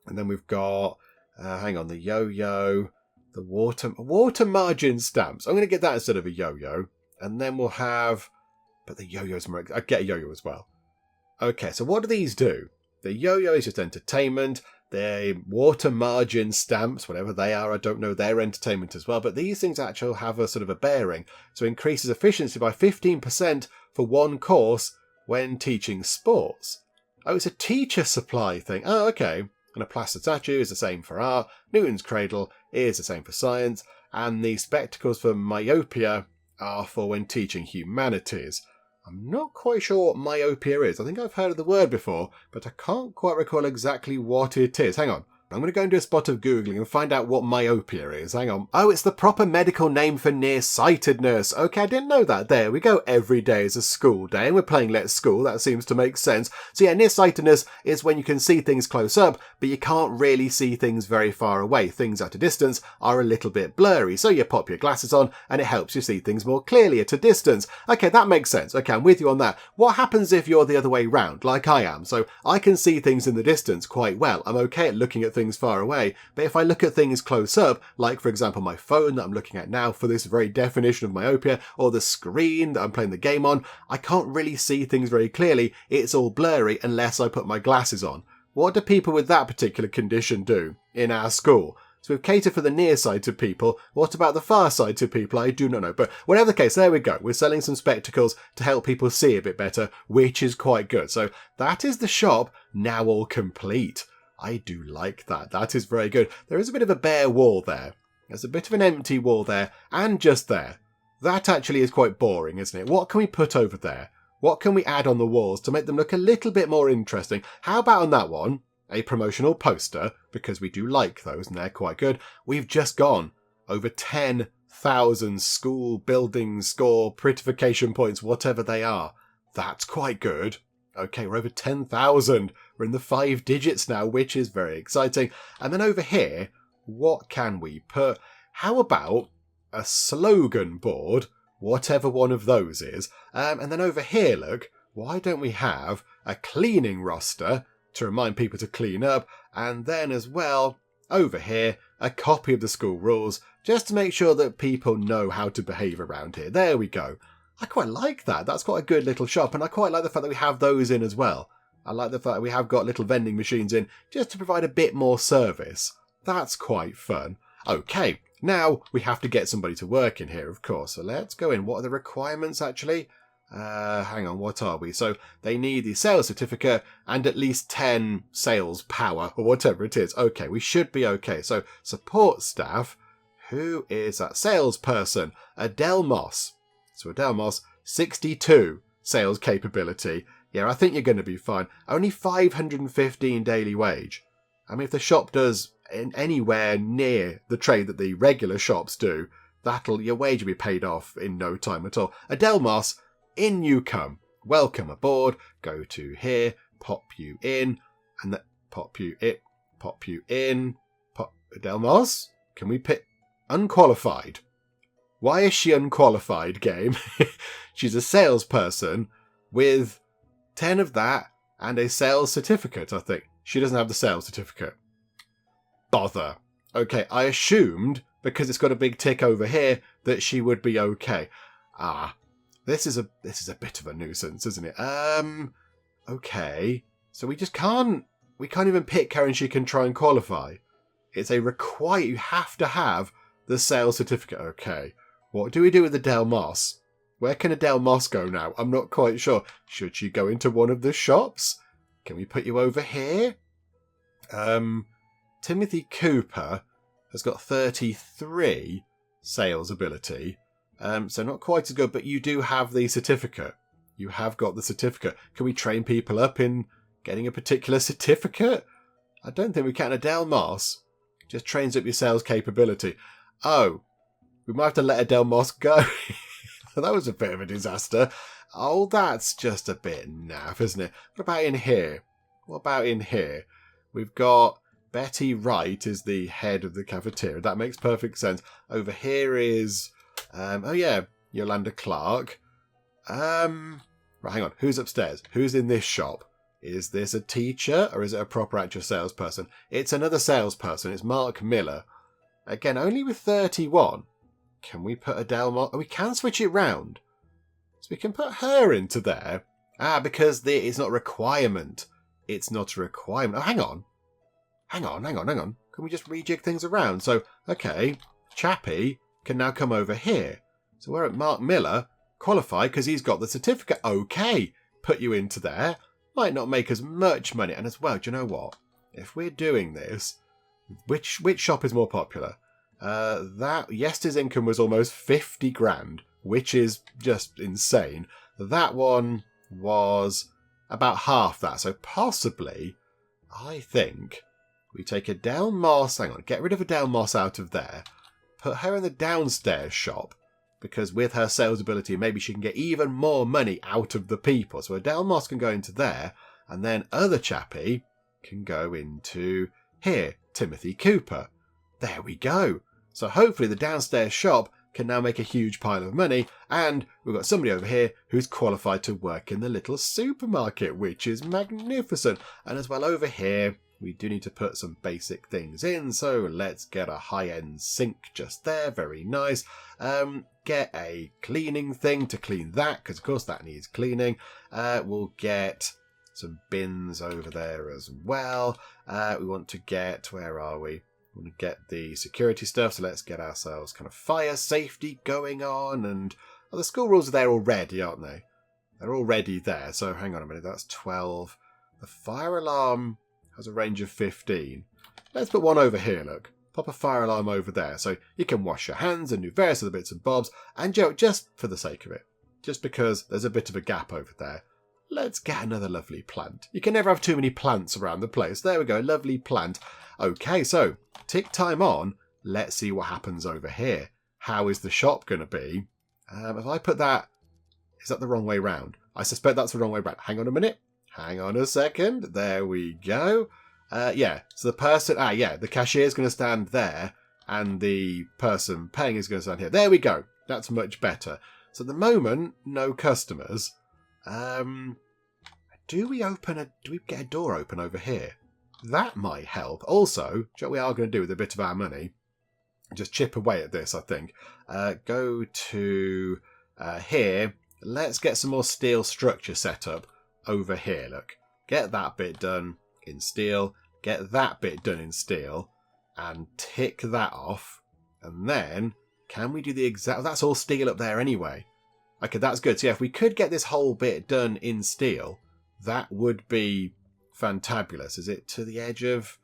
And then we've got, hang on, the yo-yo, the water margin stamps. I'm going to get that instead of a yo-yo. And then we'll have, but the yo-yo's more, I'd get a yo-yo as well. Okay, so what do these do? The yo-yo is just entertainment. The water margin stamps, whatever they are, I don't know, they're entertainment as well. But these things actually have a sort of a bearing. So it increases efficiency by 15% for one course when teaching sports. Oh, it's a teacher supply thing. Oh, okay. And a plaster statue is the same for art. Newton's cradle is the same for science. And the spectacles for myopia are for when teaching humanities. I'm not quite sure what myopia is. I think I've heard of the word before, but I can't quite recall exactly what it is. Hang on. I'm going to go and do a spot of Googling and find out what myopia is. Hang on. Oh, it's the proper medical name for nearsightedness. Okay, I didn't know that. There we go. Every day is a school day, and we're playing Let's School. That seems to make sense. So yeah, nearsightedness is when you can see things close up, but you can't really see things very far away. Things at a distance are a little bit blurry. So you pop your glasses on, and it helps you see things more clearly at a distance. Okay, that makes sense. Okay, I'm with you on that. What happens if you're the other way round, like I am? So I can see things in the distance quite well. I'm okay at looking at things far away, but if I look at things close up, like for example my phone that I'm looking at now for this very definition of myopia, or the screen that I'm playing the game on, I can't really see things very clearly. It's all blurry unless I put my glasses on. What do people with that particular condition do in our school? So we've catered for the nearsighted people. What about the far-sighted people? I do not know. But whatever the case, there we go. We're selling some spectacles to help people see a bit better, which is quite good. So that is the shop now all complete. I do like that. That is very good. There is a bit of a bare wall there. There's a bit of an empty wall there, and just there. That actually is quite boring, isn't it? What can we put over there? What can we add on the walls to make them look a little bit more interesting? How about on that one, a promotional poster, because we do like those and they're quite good. We've just gone over 10,000 school building score prettification points, whatever they are. That's quite good. Okay, we're over 10,000. We're in the 5 digits now, which is very exciting. And then over here, what can we put? How about a slogan board, whatever one of those is. And then over here, look, why don't we have a cleaning roster to remind people to clean up, and then as well, over here, a copy of the school rules, just to make sure that people know how to behave around here. There we go. I quite like that. That's quite a good little shop, and I quite like the fact that we have those in as well. I like the fact that we have got little vending machines in, just to provide a bit more service. That's quite fun. Okay, now we have to get somebody to work in here, of course. So let's go in. What are the requirements, actually? Hang on, what are we? So they need the sales certificate and at least 10 sales power, or whatever it is. Okay, we should be okay. So support staff, who is that? Salesperson, Adele Moss. So Adele Moss, 62 sales capability. Yeah, I think you're going to be fine. Only 515 daily wage. I mean, if the shop does anywhere near the trade that the regular shops do, your wage will be paid off in no time at all. Adele Moss, in you come. Welcome aboard. Go to here, pop you in, and that pop you in. Adele Moss, can we pick unqualified? Why is she unqualified, game? She's a salesperson with 10 of that and a sales certificate, I think. She doesn't have the sales certificate. Bother. Okay, I assumed, because it's got a big tick over here, that she would be okay. This is a bit of a nuisance, isn't it? Okay. So we can't even pick her and she can try and qualify. It's a require, you have to have the sales certificate. Okay. What do we do with Adele Moss? Where can Adele Moss go now? I'm not quite sure. Should she go into one of the shops? Can we put you over here? Timothy Cooper has got 33 sales ability. So not quite as good, but you do have the certificate. You have got the certificate. Can we train people up in getting a particular certificate? I don't think we can. Adele Moss just trains up your sales capability. Oh, we might have to let Adele Moss go. That was a bit of a disaster. Oh, that's just a bit naff, isn't it? What about in here? We've got Betty Wright is the head of the cafeteria. That makes perfect sense. Over here is... Yolanda Clark. Right, hang on. Who's upstairs? Who's in this shop? Is this a teacher or is it a proper actual salesperson? It's another salesperson. It's Mark Miller. Again, only with 31. Can we put Adele Moss? Oh, we can switch it round. So we can put her into there. Because it's not a requirement. It's not a requirement. Oh, hang on. Can we just rejig things around? So, okay, Chappie can now come over here. So we're at Mark Miller, qualified because he's got the certificate. Okay, put you into there. Might not make as much money. And as well, do you know what? If we're doing this, which shop is more popular? Yesterday's income was almost 50 grand, which is just insane. That one was about half that. So possibly, I think we take Adele Moss. Hang on, get rid of Adele Moss out of there. Put her in the downstairs shop, because with her sales ability, maybe she can get even more money out of the people. So Adele Moss can go into there, and then other Chappie can go into here, Timothy Cooper. There we go. So hopefully the downstairs shop can now make a huge pile of money, and we've got somebody over here who's qualified to work in the little supermarket, which is magnificent. And as well over here, we do need to put some basic things in. So let's get a high-end sink just there. Very nice. Get a cleaning thing to clean that, because of course that needs cleaning. We'll get some bins over there as well. We want to get, where are we? We want to get the security stuff, so let's get ourselves kind of fire safety going on. And the school rules are there already, aren't they? They're already there, so hang on a minute, that's 12. The fire alarm has a range of 15. Let's put one over here, look. Pop a fire alarm over there, so you can wash your hands and do various other bits and bobs. And just for the sake of it, just because there's a bit of a gap over there, let's get another lovely plant. You can never have too many plants around the place. There we go, lovely plant. Okay, so tick time on. Let's see what happens over here. How is the shop going to be? If I put that, is that the wrong way round? I suspect that's the wrong way round. Hang on a minute. Hang on a second. There we go. Yeah, so the person, the cashier is going to stand there and the person paying is going to stand here. There we go. That's much better. So at the moment, no customers. Do we get a door open over here? That might help. Also, what we are going to do with a bit of our money, just chip away at this, I think. Go to here. Let's get some more steel structure set up over here, look. Get that bit done in steel. Get that bit done in steel. And tick that off. And then, can we do the exact... That's all steel up there anyway. Okay, that's good. So yeah, if we could get this whole bit done in steel, that would be fantabulous. Is it to the edge of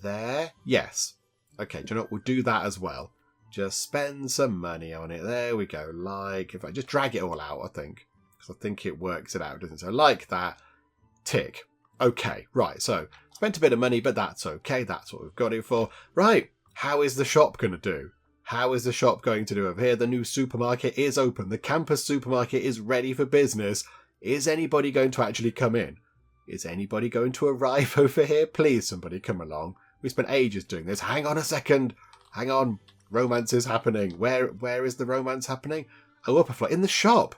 there? Yes. Okay, do you know what? We'll do that as well. Just spend some money on it. There we go. Like, if I just drag it all out, I think. Because I think it works it out, doesn't it? So like that. Tick. Okay, right. So, spent a bit of money, but that's okay. That's what we've got it for. Right. How is the shop going to do? How is the shop going to do over here? The new supermarket is open. The campus supermarket is ready for business. Is anybody going to actually come in? Is anybody going to arrive over here? Please, somebody come along. We spent ages doing this. Hang on a second. Hang on. Romance is happening. Where is the romance happening? Oh, up a flight. In the shop.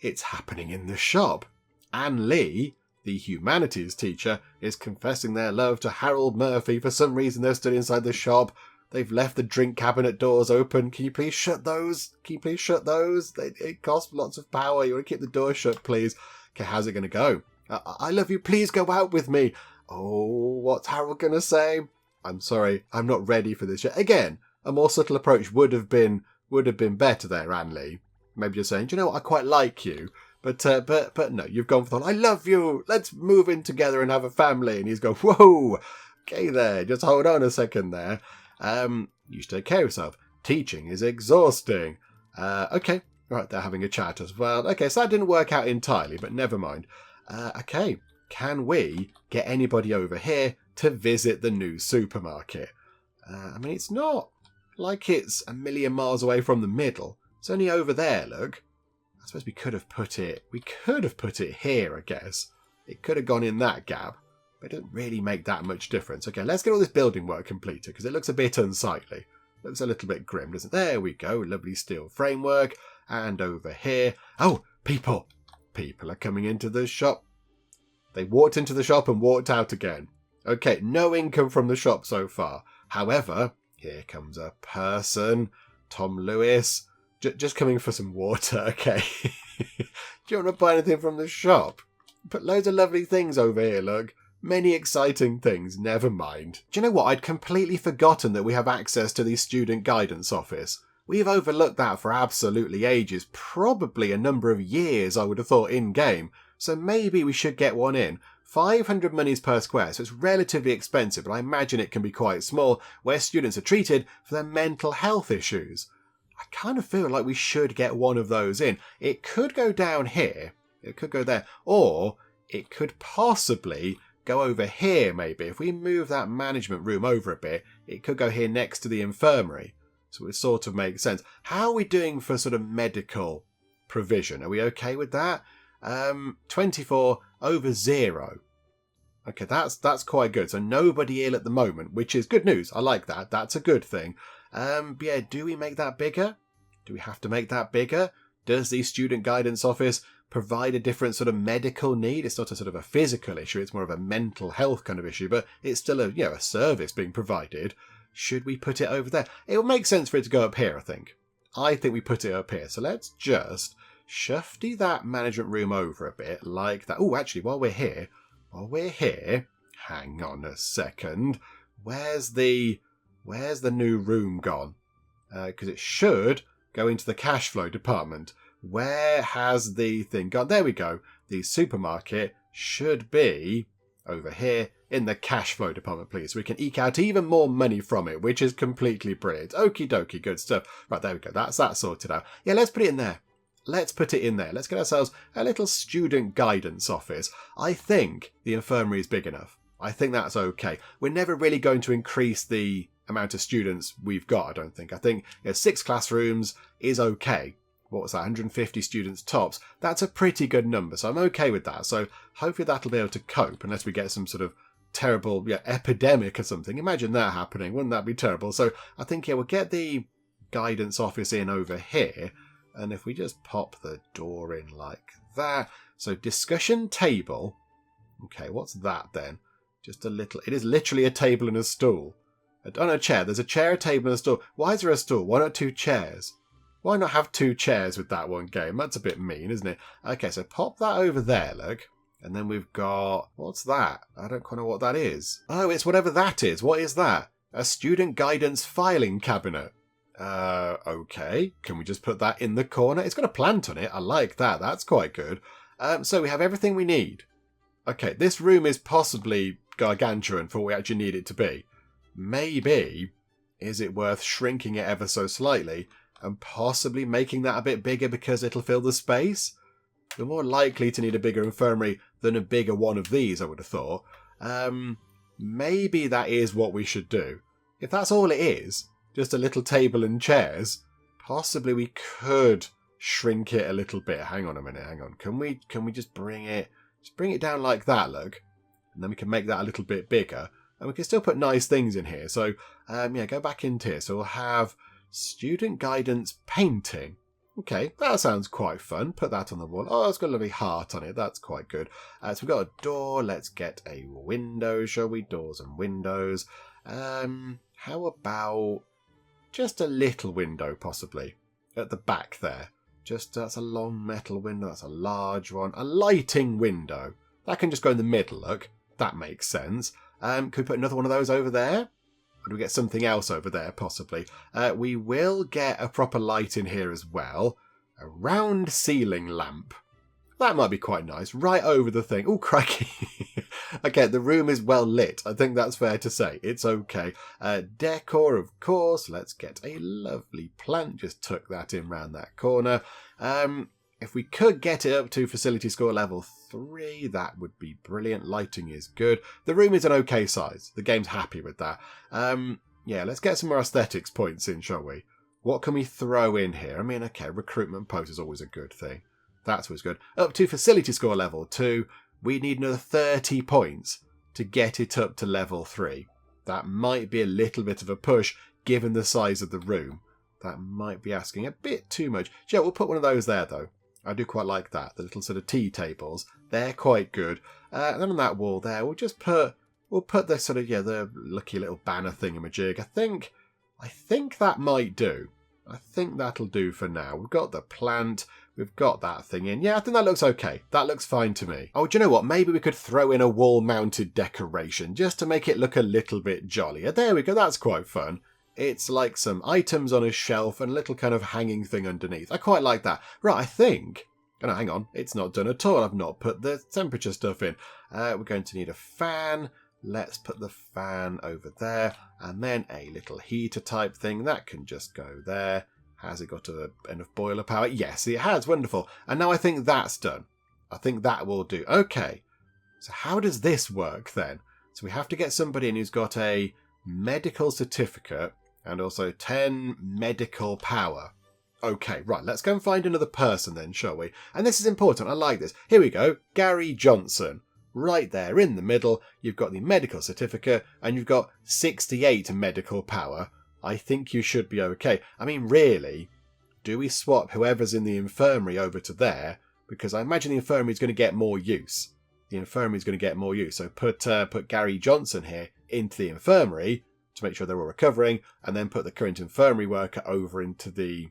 It's happening in the shop. Anne Lee, the humanities teacher, is confessing their love to Harold Murphy. For some reason, they're still inside the shop. They've left the drink cabinet doors open. Can you please shut those? Can you please shut those? It costs lots of power. You want to keep the door shut, please. Okay, how's it going to go? I love you. Please go out with me. Oh, what's Harold going to say? I'm sorry. I'm not ready for this yet. Again, a more subtle approach would have been better there, Anne Lee. Maybe just saying, do you know what? I quite like you. But no, you've gone for the, I love you. Let's move in together and have a family. And he's going, whoa. Okay there. Just hold on a second there. You should take care of yourself. Teaching is exhausting. Okay. Right, they're having a chat as well. Okay, so that didn't work out entirely, but never mind. Okay. Can we get anybody over here to visit the new supermarket? I mean, it's not like it's a million miles away from the middle. It's only over there, look. I suppose we could have put it here, I guess. It could have gone in that gap, but it doesn't really make that much difference. Okay, let's get all this building work completed, because it looks a bit unsightly. Looks a little bit grim, doesn't it? There we go, lovely steel framework. And over here, oh, people. People are coming into the shop. They walked into the shop and walked out again. Okay, no income from the shop so far. However, here comes a person. Tom Lewis. Just coming for some water, okay. Do you want to buy anything from the shop? Put loads of lovely things over here, look. Many exciting things, never mind. Do you know what? I'd completely forgotten that we have access to the student guidance office. We've overlooked that for absolutely ages. Probably a number of years, I would have thought, in-game. So maybe we should get one in. 500 monies per square, so it's relatively expensive, but I imagine it can be quite small, where students are treated for their mental health issues. I kind of feel like we should get one of those in. It could go down here, it could go there, or it could possibly go over here maybe. If we move that management room over a bit, it could go here next to the infirmary. So it would sort of make sense. How are we doing for sort of medical provision? Are we okay with that? 24 over 0. Okay, that's quite good. So nobody ill at the moment, which is good news. I like that. That's a good thing. Yeah, do we make that bigger? Do we have to make that bigger? Does the student guidance office provide a different sort of medical need. It's not a sort of a physical issue, it's more of a mental health kind of issue, but it's still a, a service being provided. Should we put it over there? It would make sense for it to go up here, I think. I think we put it up here. So let's just shufty that management room over a bit like that. Oh, actually, while we're here, hang on a second. Where's the new room gone? Because it should go into the cash flow department. Where has the thing gone? There we go. The supermarket should be over here in the cash flow department, please. So we can eke out even more money from it, which is completely brilliant. Okie dokie, good stuff. Right, there we go. That's that sorted out. Yeah, let's put it in there. Let's put it in there. Let's get ourselves a little student guidance office. I think the infirmary is big enough. I think that's okay. We're never really going to increase the amount of students we've got, I don't think. I think 6 classrooms is okay. What was that, 150 students tops? That's a pretty good number, so I'm okay with that. So hopefully that'll be able to cope, unless we get some sort of terrible epidemic or something. Imagine that happening. Wouldn't that be terrible? So I think, we'll get the guidance office in over here. And if we just pop the door in like that. So discussion table. Okay, what's that then? Just a little... It is literally a table and a stool. On a chair. There's a chair, a table and a stool. Why is there a stool? Why not 2 chairs? Why not have 2 chairs with that one game? That's a bit mean, isn't it? Okay, so pop that over there, look. And then we've got... What's that? I don't quite know what that is. Oh, it's whatever that is. What is that? A student guidance filing cabinet. Okay. Can we just put that in the corner? It's got a plant on it. I like that. That's quite good. So we have everything we need. Okay, this room is possibly gargantuan for what we actually need it to be. Maybe, is it worth shrinking it ever so slightly and possibly making that a bit bigger because it'll fill the space? We're more likely to need a bigger infirmary than a bigger one of these, I would have thought. Maybe that is what we should do. If that's all it is, just a little table and chairs, possibly we could shrink it a little bit. Hang on a minute, hang on. Can we just bring it down like that, look? And then we can make that a little bit bigger. And we can still put nice things in here. So, go back into here. So we'll have student guidance painting. Okay, that sounds quite fun. Put that on the wall. Oh, it's got a lovely heart on it. That's quite good. So we've got a door. Let's get a window, shall we? Doors and windows. How about just a little window, possibly, at the back there? That's a long metal window. That's a large one. A lighting window. That can just go in the middle, look. That makes sense. Could we put another one of those over there? Or do we get something else over there, possibly? We will get a proper light in here as well. A round ceiling lamp. That might be quite nice. Right over the thing. Oh, crikey. Okay, the room is well lit. I think that's fair to say. It's okay. Decor, of course. Let's get a lovely plant. Just tuck that in round that corner. If we could get it up to facility score level 3, that would be brilliant. Lighting is good. The room is an okay size. The game's happy with that. Let's get some more aesthetics points in, shall we? What can we throw in here? I mean, okay, recruitment post is always a good thing. That's always good. Up to facility score level 2, we need another 30 points to get it up to level 3. That might be a little bit of a push, given the size of the room. That might be asking a bit too much. Yeah, we'll put one of those there, though. I do quite like that. The little sort of tea tables. They're quite good. And then on that wall there, we'll put the sort of, the lucky little banner thingamajig. I think that might do. I think that'll do for now. We've got the plant. We've got that thing in. Yeah, I think that looks okay. That looks fine to me. Oh, do you know what? Maybe we could throw in a wall-mounted decoration just to make it look a little bit jollier. There we go. That's quite fun. It's like some items on a shelf and a little kind of hanging thing underneath. I quite like that. Right, I think... Oh, no, hang on. It's not done at all. I've not put the temperature stuff in. We're going to need a fan. Let's put the fan over there. And then a little heater type thing. That can just go there. Has it got enough boiler power? Yes, it has. Wonderful. And now I think that's done. I think that will do. Okay. So how does this work then? So we have to get somebody in who's got a medical certificate and also 10 medical power. Okay, right, let's go and find another person then, shall we? And this is important, I like this. Here we go, Gary Johnson. Right there in the middle, you've got the medical certificate and you've got 68 medical power. I think you should be okay. I mean, really, do we swap whoever's in the infirmary over to there because I imagine the infirmary is going to get more use. So put Gary Johnson here into the infirmary to make sure they're all recovering, and then put the current infirmary worker over into the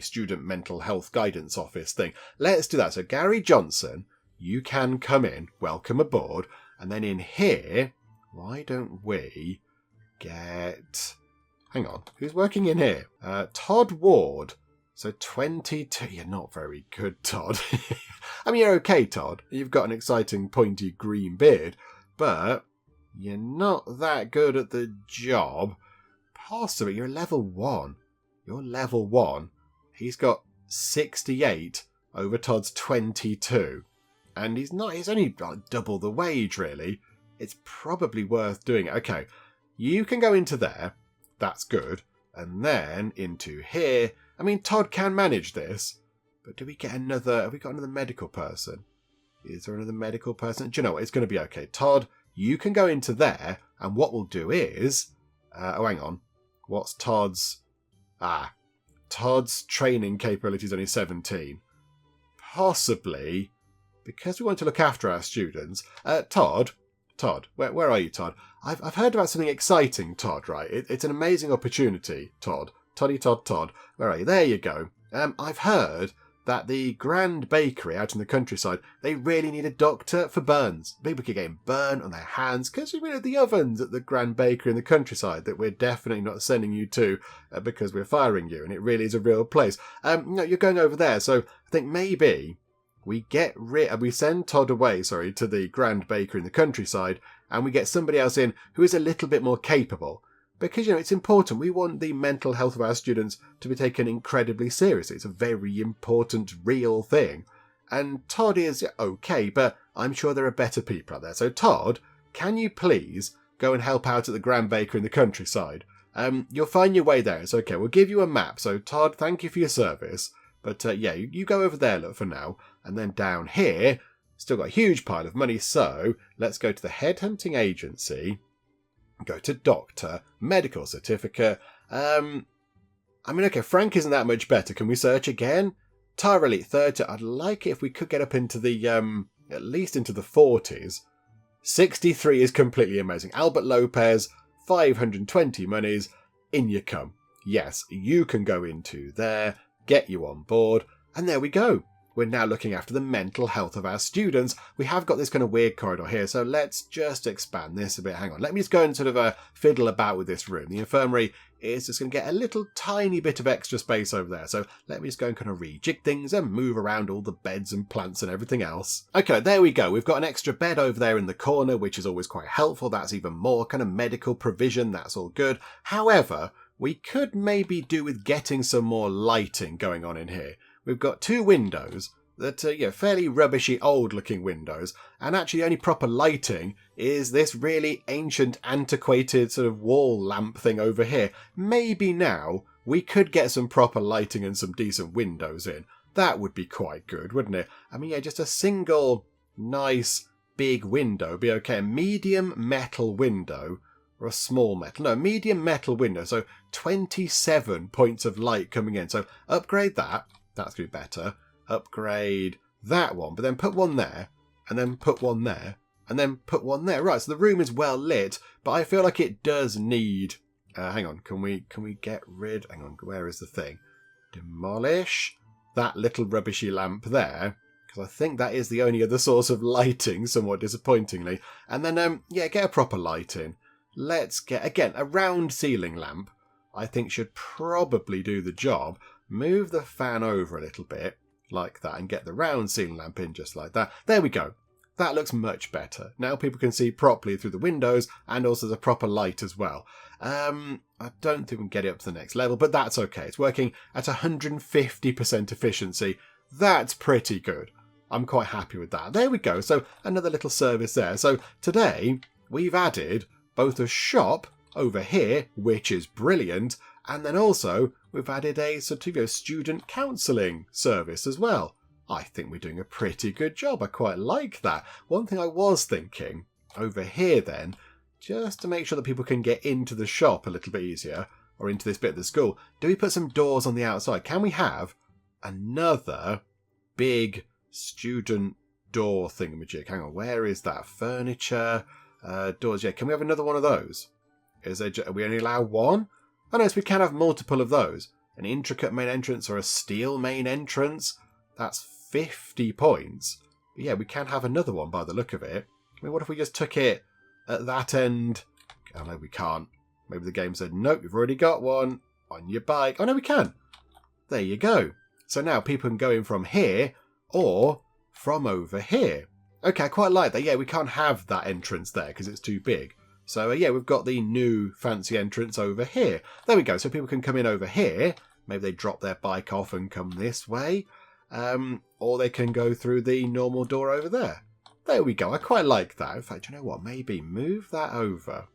student mental health guidance office thing. Let's do that. So Gary Johnson, you can come in, welcome aboard, and then in here, why don't we get... Hang on, who's working in here? Todd Ward. So 22. You're not very good, Todd. I mean, you're okay, Todd. You've got an exciting pointy green beard, but you're not that good at the job. Possibly, you're level 1. You're level 1. He's got 68 over Todd's 22. And he's only like double the wage, really. It's probably worth doing it. Okay, you can go into there. That's good. And then into here. I mean, Todd can manage this. But have we got another medical person? Is there another medical person? Do you know what? It's going to be okay. Todd, you can go into there. And what we'll do is... hang on. What's Todd's... Todd's training capability is only 17. Possibly, because we want to look after our students. Todd, where are you, Todd? I've heard about something exciting, Todd, right? It's an amazing opportunity, Todd. Todd. Where are you? There you go. I've heard that the Grand Bakery out in the countryside, they really need a doctor for burns. People keep getting burnt on their hands because the ovens at the Grand Bakery in the countryside that we're definitely not sending you to because we're firing you, and it really is a real place. No, you're going over there, so I think maybe we send Todd away, to the Grand Bakery in the countryside, and we get somebody else in who is a little bit more capable. Because, it's important. We want the mental health of our students to be taken incredibly seriously. It's a very important, real thing. And Todd is okay, but I'm sure there are better people out there. So, Todd, can you please go and help out at the Grand Bakery in the countryside? You'll find your way there. It's okay. We'll give you a map. So, Todd, thank you for your service. But, you go over there, look, for now. And then down here, still got a huge pile of money. So, let's go to the headhunting agency. Go to doctor, medical certificate. Okay, Frank isn't that much better. Can we search again? Tara Elite 30. I'd like it if we could get up into the, at least into the 40s. 63 is completely amazing. Albert Lopez, 520 monies. In you come. Yes, you can go into there, get you on board, and there we go. We're now looking after the mental health of our students. We have got this kind of weird corridor here, so let's just expand this a bit. Hang on, let me just go and sort of fiddle about with this room. The infirmary is just going to get a little tiny bit of extra space over there, so let me just go and kind of rejig things and move around all the beds and plants and everything else. Okay, there we go. We've got an extra bed over there in the corner, which is always quite helpful. That's even more kind of medical provision. That's all good. However, we could maybe do with getting some more lighting going on in here. We've got 2 windows that are fairly rubbishy old looking windows, and actually the only proper lighting is this really ancient antiquated sort of wall lamp thing over here. Maybe now we could get some proper lighting and some decent windows in. That would be quite good, wouldn't it? Just a single nice big window would be okay. A medium metal window or a small metal. No, medium metal window. So 27 points of light coming in. So upgrade that. That's going to be better. Upgrade that one, but then put one there, and then put one there, and then put one there. Right, so the room is well lit, but I feel like it does need... hang on, can we get rid... Hang on, where is the thing? Demolish that little rubbishy lamp there, because I think that is the only other source of lighting, somewhat disappointingly. And then, get a proper light in. Let's get, again, a round ceiling lamp, I think should probably do the job. Move the fan over a little bit, like that, and get the round ceiling lamp in just like that. There we go. That looks much better. Now people can see properly through the windows, and also the proper light as well. I don't think we can get it up to the next level, but that's okay. It's working at 150% efficiency. That's pretty good. I'm quite happy with that. There we go. So another little service there. So today we've added both a shop over here, which is brilliant, and then also we've added a sort of student counselling service as well. I think we're doing a pretty good job. I quite like that. One thing I was thinking over here then, just to make sure that people can get into the shop a little bit easier, or into this bit of the school, do we put some doors on the outside? Can we have another big student door thingamajig. Hang on, where is that? Furniture, doors. Yeah, can we have another one of those? Are we only allowed one? Oh no, so we can have multiple of those. An intricate main entrance or a steel main entrance. That's 50 points. But yeah, we can have another one by the look of it. I mean, what if we just took it at that end? Oh no, we can't. Maybe the game said, nope, you've already got one on your bike. Oh no, we can. There you go. So now people can go in from here or from over here. Okay, I quite like that. Yeah, we can't have that entrance there because it's too big. So yeah, we've got the new fancy entrance over here. There we go. So people can come in over here. Maybe they drop their bike off and come this way. Or they can go through the normal door over there. There we go. I quite like that. In fact, you know what? Maybe move that over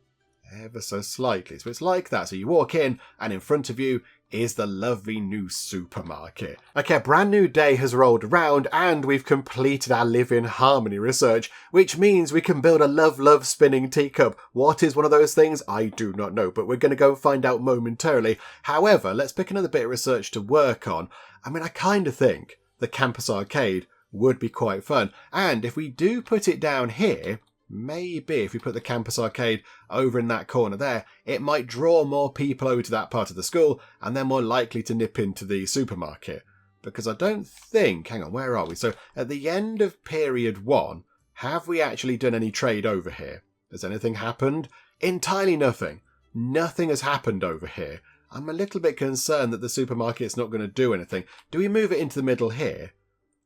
ever so slightly. So it's like that. So you walk in and in front of you is the lovely new supermarket. Okay, a brand new day has rolled around and we've completed our Live in Harmony research, which means we can build a Love Love Spinning Teacup. What is one of those things? I do not know, but we're going to go and find out momentarily. However, let's pick another bit of research to work on. I mean, I kind of think the campus arcade would be quite fun. And if we do put it down here, maybe if we put the campus arcade over in that corner there, it might draw more people over to that part of the school and they're more likely to nip into the supermarket. Because I don't think, hang on, where are we? So at the end of period 1, have we actually done any trade over here? Has anything happened? Entirely nothing. Nothing has happened over here. I'm a little bit concerned that the supermarket's not going to do anything. Do we move it into the middle here?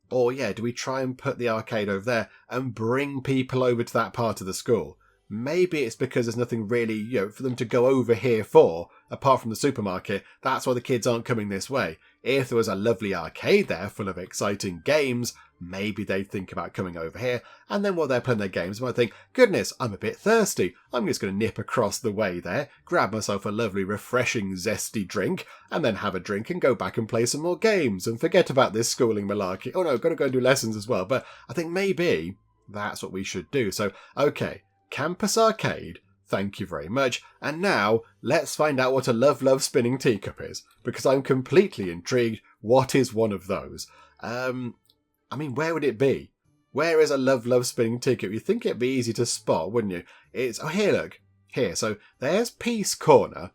Or yeah, do we try and put the arcade over there and bring people over to that part of the school? Maybe it's because there's nothing really, for them to go over here for, apart from the supermarket. That's why the kids aren't coming this way. If there was a lovely arcade there full of exciting games, maybe they'd think about coming over here. And then while they're playing their games, they might think, goodness, I'm a bit thirsty. I'm just going to nip across the way there, grab myself a lovely, refreshing, zesty drink, and then have a drink and go back and play some more games and forget about this schooling malarkey. Oh no, I've got to go and do lessons as well. But I think maybe that's what we should do. So, okay, campus arcade. Thank you very much. And now, let's find out what a Love Love Spinning Teacup is, because I'm completely intrigued. What is one of those? I mean, where would it be? Where is a Love Love Spinning Teacup? You'd think it'd be easy to spot, wouldn't you? Oh, here, look. Here, so there's Peace Corner.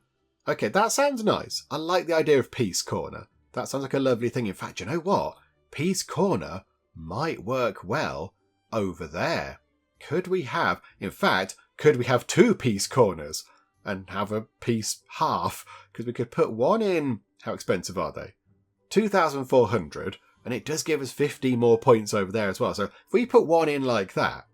Okay, that sounds nice. I like the idea of Peace Corner. That sounds like a lovely thing. In fact, you know what? Peace Corner might work well over there. Could we have two Peace Corners and have a Peace half? Because we could put one in, how expensive are they? 2,400, and it does give us 50 more points over there as well. So if we put one in like that,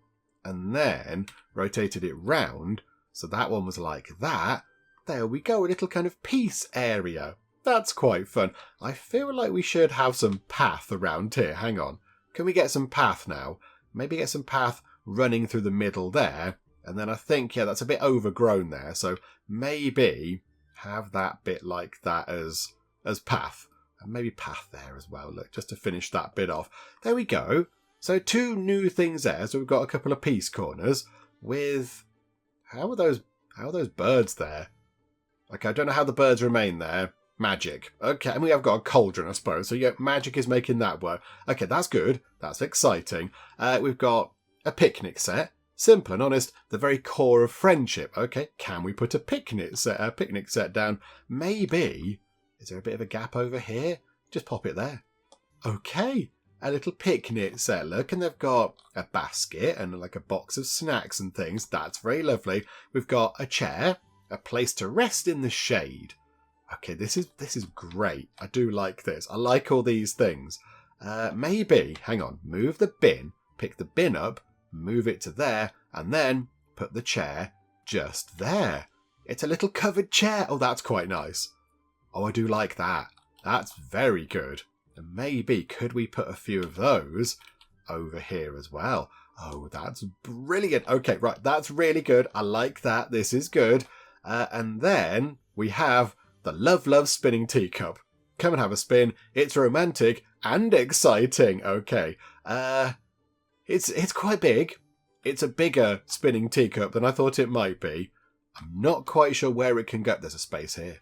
and then rotated it round, so that one was like that, there we go, a little kind of Peace area. That's quite fun. I feel like we should have some path around here. Hang on. Can we get some path now? Maybe get some path running through the middle there. And then I think, yeah, that's a bit overgrown there. So maybe have that bit like that as path. And maybe path there as well. Look, just to finish that bit off. There we go. So 2 new things there. So we've got a couple of Peace Corners with... How are those birds there? Okay, I don't know how the birds remain there. Magic. Okay, and we have got a cauldron, I suppose. So yeah, magic is making that work. Okay, that's good. That's exciting. We've got a picnic set. Simple and honest, the very core of friendship. Okay, can we put a picnic set down? Maybe. Is there a bit of a gap over here? Just pop it there. Okay, a little picnic set. Look, and they've got a basket and like a box of snacks and things. That's very lovely. We've got a chair, a place to rest in the shade. Okay, this is great. I do like this. I like all these things. Maybe, hang on, move the bin, pick the bin up, move it to there, and then put the chair just there. It's a little covered chair. Oh, that's quite nice. Oh, I do like that. That's very good. And maybe could we put a few of those over here as well? Oh, that's brilliant. Okay, right, that's really good. I like that. This is good. And then we have the Love Love Spinning Teacup. Come and have a spin. It's romantic and exciting. Okay. It's quite big. It's a bigger spinning teacup than I thought it might be. I'm not quite sure where it can go. There's a space here.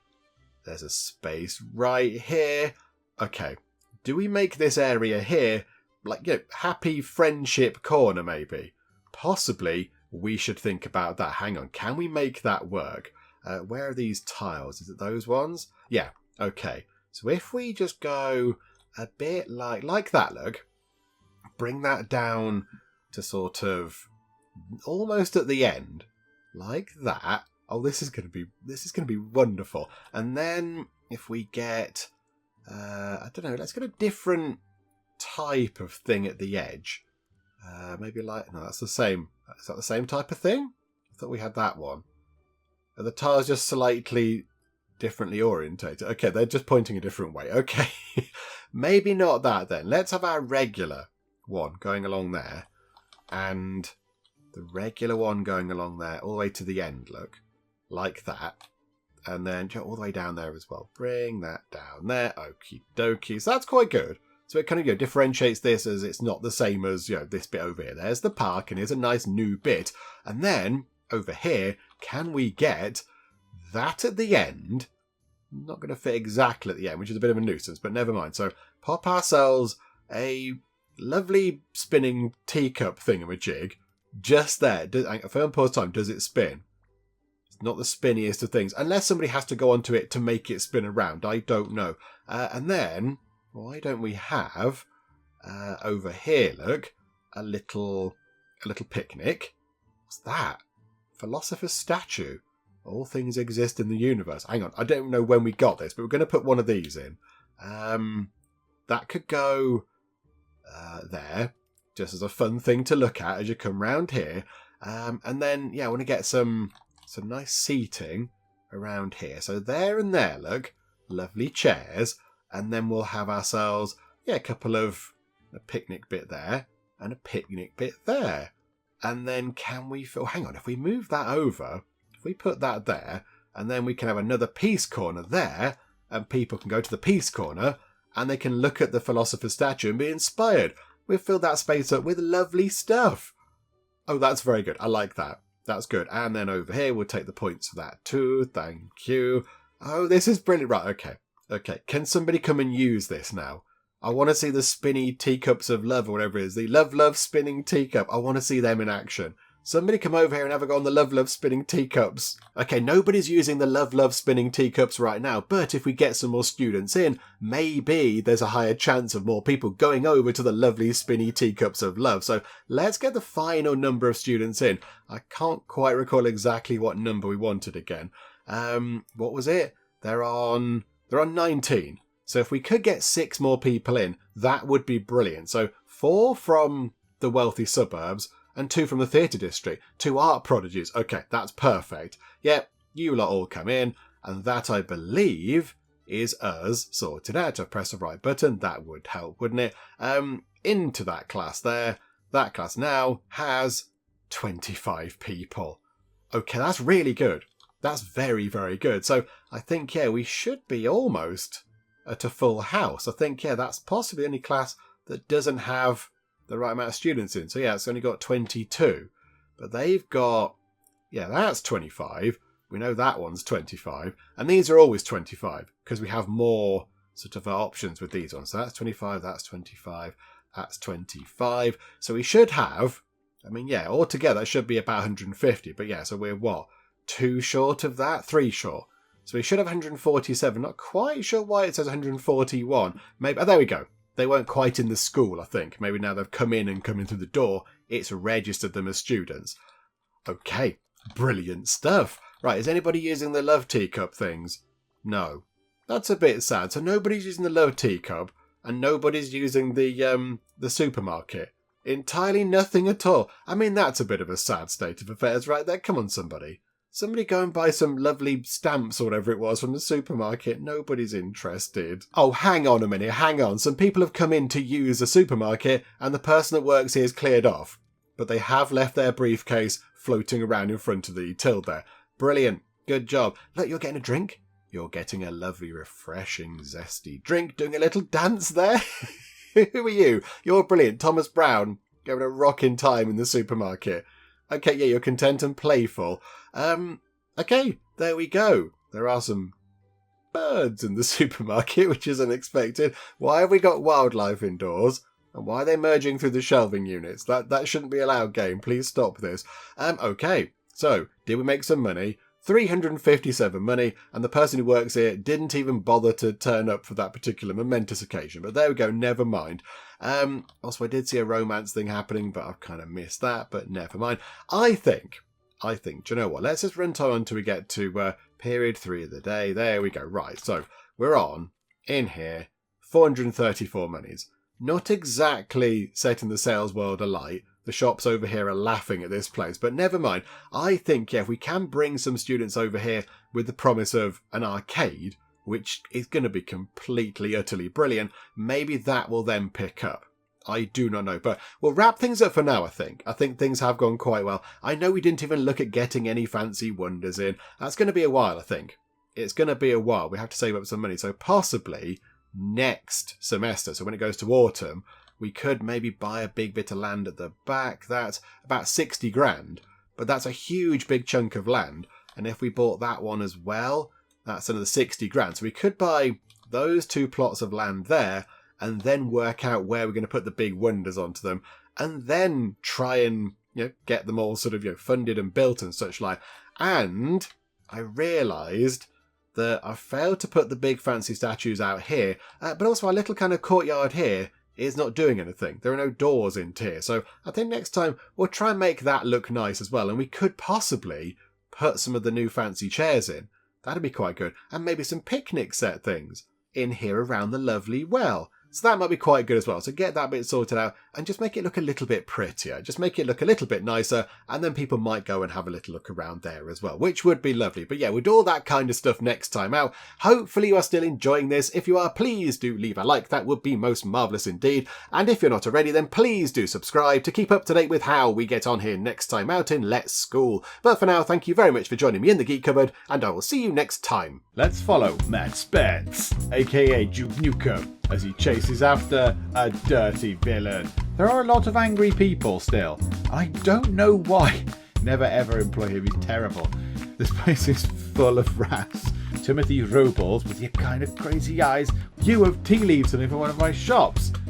There's a space right here. Okay. Do we make this area here like, happy friendship corner maybe. Possibly we should think about that. Hang on, can we make that work? Where are these tiles? Is it those ones? Yeah, okay. So if we just go a bit like that, look, bring that down to sort of almost at the end, like that. Oh, this is going to be wonderful. And then if we get, I don't know, let's get a different type of thing at the edge. Maybe like, no, that's the same. Is that the same type of thing? I thought we had that one. Are the tiles just slightly differently orientated? Okay, they're just pointing a different way. Okay, maybe not that then. Let's have our regular one going along there, and the regular one going along there all the way to the end, look, like that. And then all the way down there as well. Bring that down there. Okie dokie. So that's quite good. So it kind of differentiates this as it's not the same as this bit over here. There's the park, and here's a nice new bit. And then over here, can we get that at the end? Not going to fit exactly at the end, which is a bit of a nuisance, but never mind. So pop ourselves a lovely spinning teacup thingamajig just there. Firm pause time. Does it spin? It's not the spinniest of things, unless somebody has to go onto it to make it spin around. I don't know. And then why don't we have over here? Look, a little picnic. What's that? Philosopher's statue. All things exist in the universe. Hang on, I don't know when we got this, but we're going to put one of these in. That could go there, just as a fun thing to look at as you come round here. And then, I want to get some nice seating around here. So there and there, look, lovely chairs. And then we'll have ourselves, a couple of a picnic bit there and a picnic bit there. And then hang on, if we move that over, if we put that there, and then we can have another peace corner there, and people can go to the peace corner, and they can look at the philosopher's statue and be inspired. We've filled that space up with lovely stuff. Oh, that's very good. I like that. That's good. And then over here, we'll take the points for that too. Thank you. Oh, this is brilliant. Right, okay. Can somebody come and use this now? I want to see the spinny teacups of love, or whatever it is. The Love Love Spinning Teacup. I want to see them in action. Somebody come over here and have a go on the Love Love Spinning Teacups. Okay, nobody's using the Love Love Spinning Teacups right now, but if we get some more students in, maybe there's a higher chance of more people going over to the lovely spinny teacups of love. So let's get the final number of students in. I can't quite recall exactly what number we wanted again. What was it? They're on 19. So if we could get 6 more people in, that would be brilliant. So 4 from the wealthy suburbs and 2 from the theatre district. 2 art prodigies. Okay, that's perfect. Yep, you lot all come in. And that, I believe, is us sorted out. I've pressed the right button. That would help, wouldn't it? Into that class there. That class now has 25 people. Okay, that's really good. That's very, very good. So I think, we should be almost at a full house. I think, that's possibly the only class that doesn't have the right amount of students in. So, it's only got 22. But they've got, that's 25. We know that one's 25. And these are always 25 because we have more sort of options with these ones. So that's 25, that's 25, that's 25. So we should have, altogether it should be about 150. But so we're what? 2 short of that? 3 short. So we should have 147. Not quite sure why it says 141. Maybe, there we go. They weren't quite in the school, I think. Maybe now they've come in through the door, it's registered them as students. Okay, brilliant stuff. Right, is anybody using the love teacup things? No. That's a bit sad. So nobody's using the love teacup, and nobody's using the supermarket. Entirely nothing at all. That's a bit of a sad state of affairs right there. Come on, somebody. Somebody go and buy some lovely stamps or whatever it was from the supermarket. Nobody's interested. Oh, hang on a minute, hang on. Some people have come in to use the supermarket and the person that works here is cleared off. But they have left their briefcase floating around in front of the till there. Brilliant. Good job. Look, you're getting a drink. You're getting a lovely, refreshing, zesty drink. Doing a little dance there. Who are you? You're brilliant. Thomas Brown. Having a rocking time in the supermarket. Okay, you're content and playful. Okay, there we go. There are some birds in the supermarket, which is unexpected. Why have we got wildlife indoors? And why are they merging through the shelving units? That shouldn't be allowed, game. Please stop this. Okay, so did we make some money? 357 money, and the person who works here didn't even bother to turn up for that particular momentous occasion. But there we go, never mind. Also, I did see a romance thing happening, but I've kind of missed that, but never mind. I think, do you know what? Let's just run time until we get to period 3 of the day. There we go. Right, so we're on, in here, 434 monies. Not exactly setting the sales world alight. The shops over here are laughing at this place, but never mind. I think, if we can bring some students over here with the promise of an arcade, which is going to be completely, utterly brilliant, maybe that will then pick up. I do not know, but we'll wrap things up for now, I think. I think things have gone quite well. I know we didn't even look at getting any fancy wonders in. That's going to be a while, I think. It's going to be a while. We have to save up some money, so possibly next semester, so when it goes to autumn, we could maybe buy a big bit of land at the back. That's about 60 grand, but that's a huge big chunk of land. And if we bought that one as well, that's another 60 grand. So we could buy those 2 plots of land there and then work out where we're going to put the big wonders onto them, and then try and get them all sort of funded and built and such like. And I realised that I failed to put the big fancy statues out here, but also our little kind of courtyard here is not doing anything. There are no doors into here, so I think next time we'll try and make that look nice as well, and we could possibly put some of the new fancy chairs in. That'd be quite good, and maybe some picnic set things in here around the lovely well. So that might be quite good as well. So get that bit sorted out and just make it look a little bit prettier. Just make it look a little bit nicer, and then people might go and have a little look around there as well, which would be lovely. But yeah, we'll do all that kind of stuff next time out. Hopefully you are still enjoying this. If you are, please do leave a like. That would be most marvellous indeed. And if you're not already, then please do subscribe to keep up to date with how we get on here next time out in Let's School. But for now, thank you very much for joining me in the Geek Cupboard, and I will see you next time. Let's follow Matt Spence, aka Duke Nukem, as he chases after a dirty villain. There are a lot of angry people still. I don't know why. Never ever employ him, he's terrible. This place is full of rats. Timothy Robles with your kind of crazy eyes. You have tea leaves in it for one of my shops.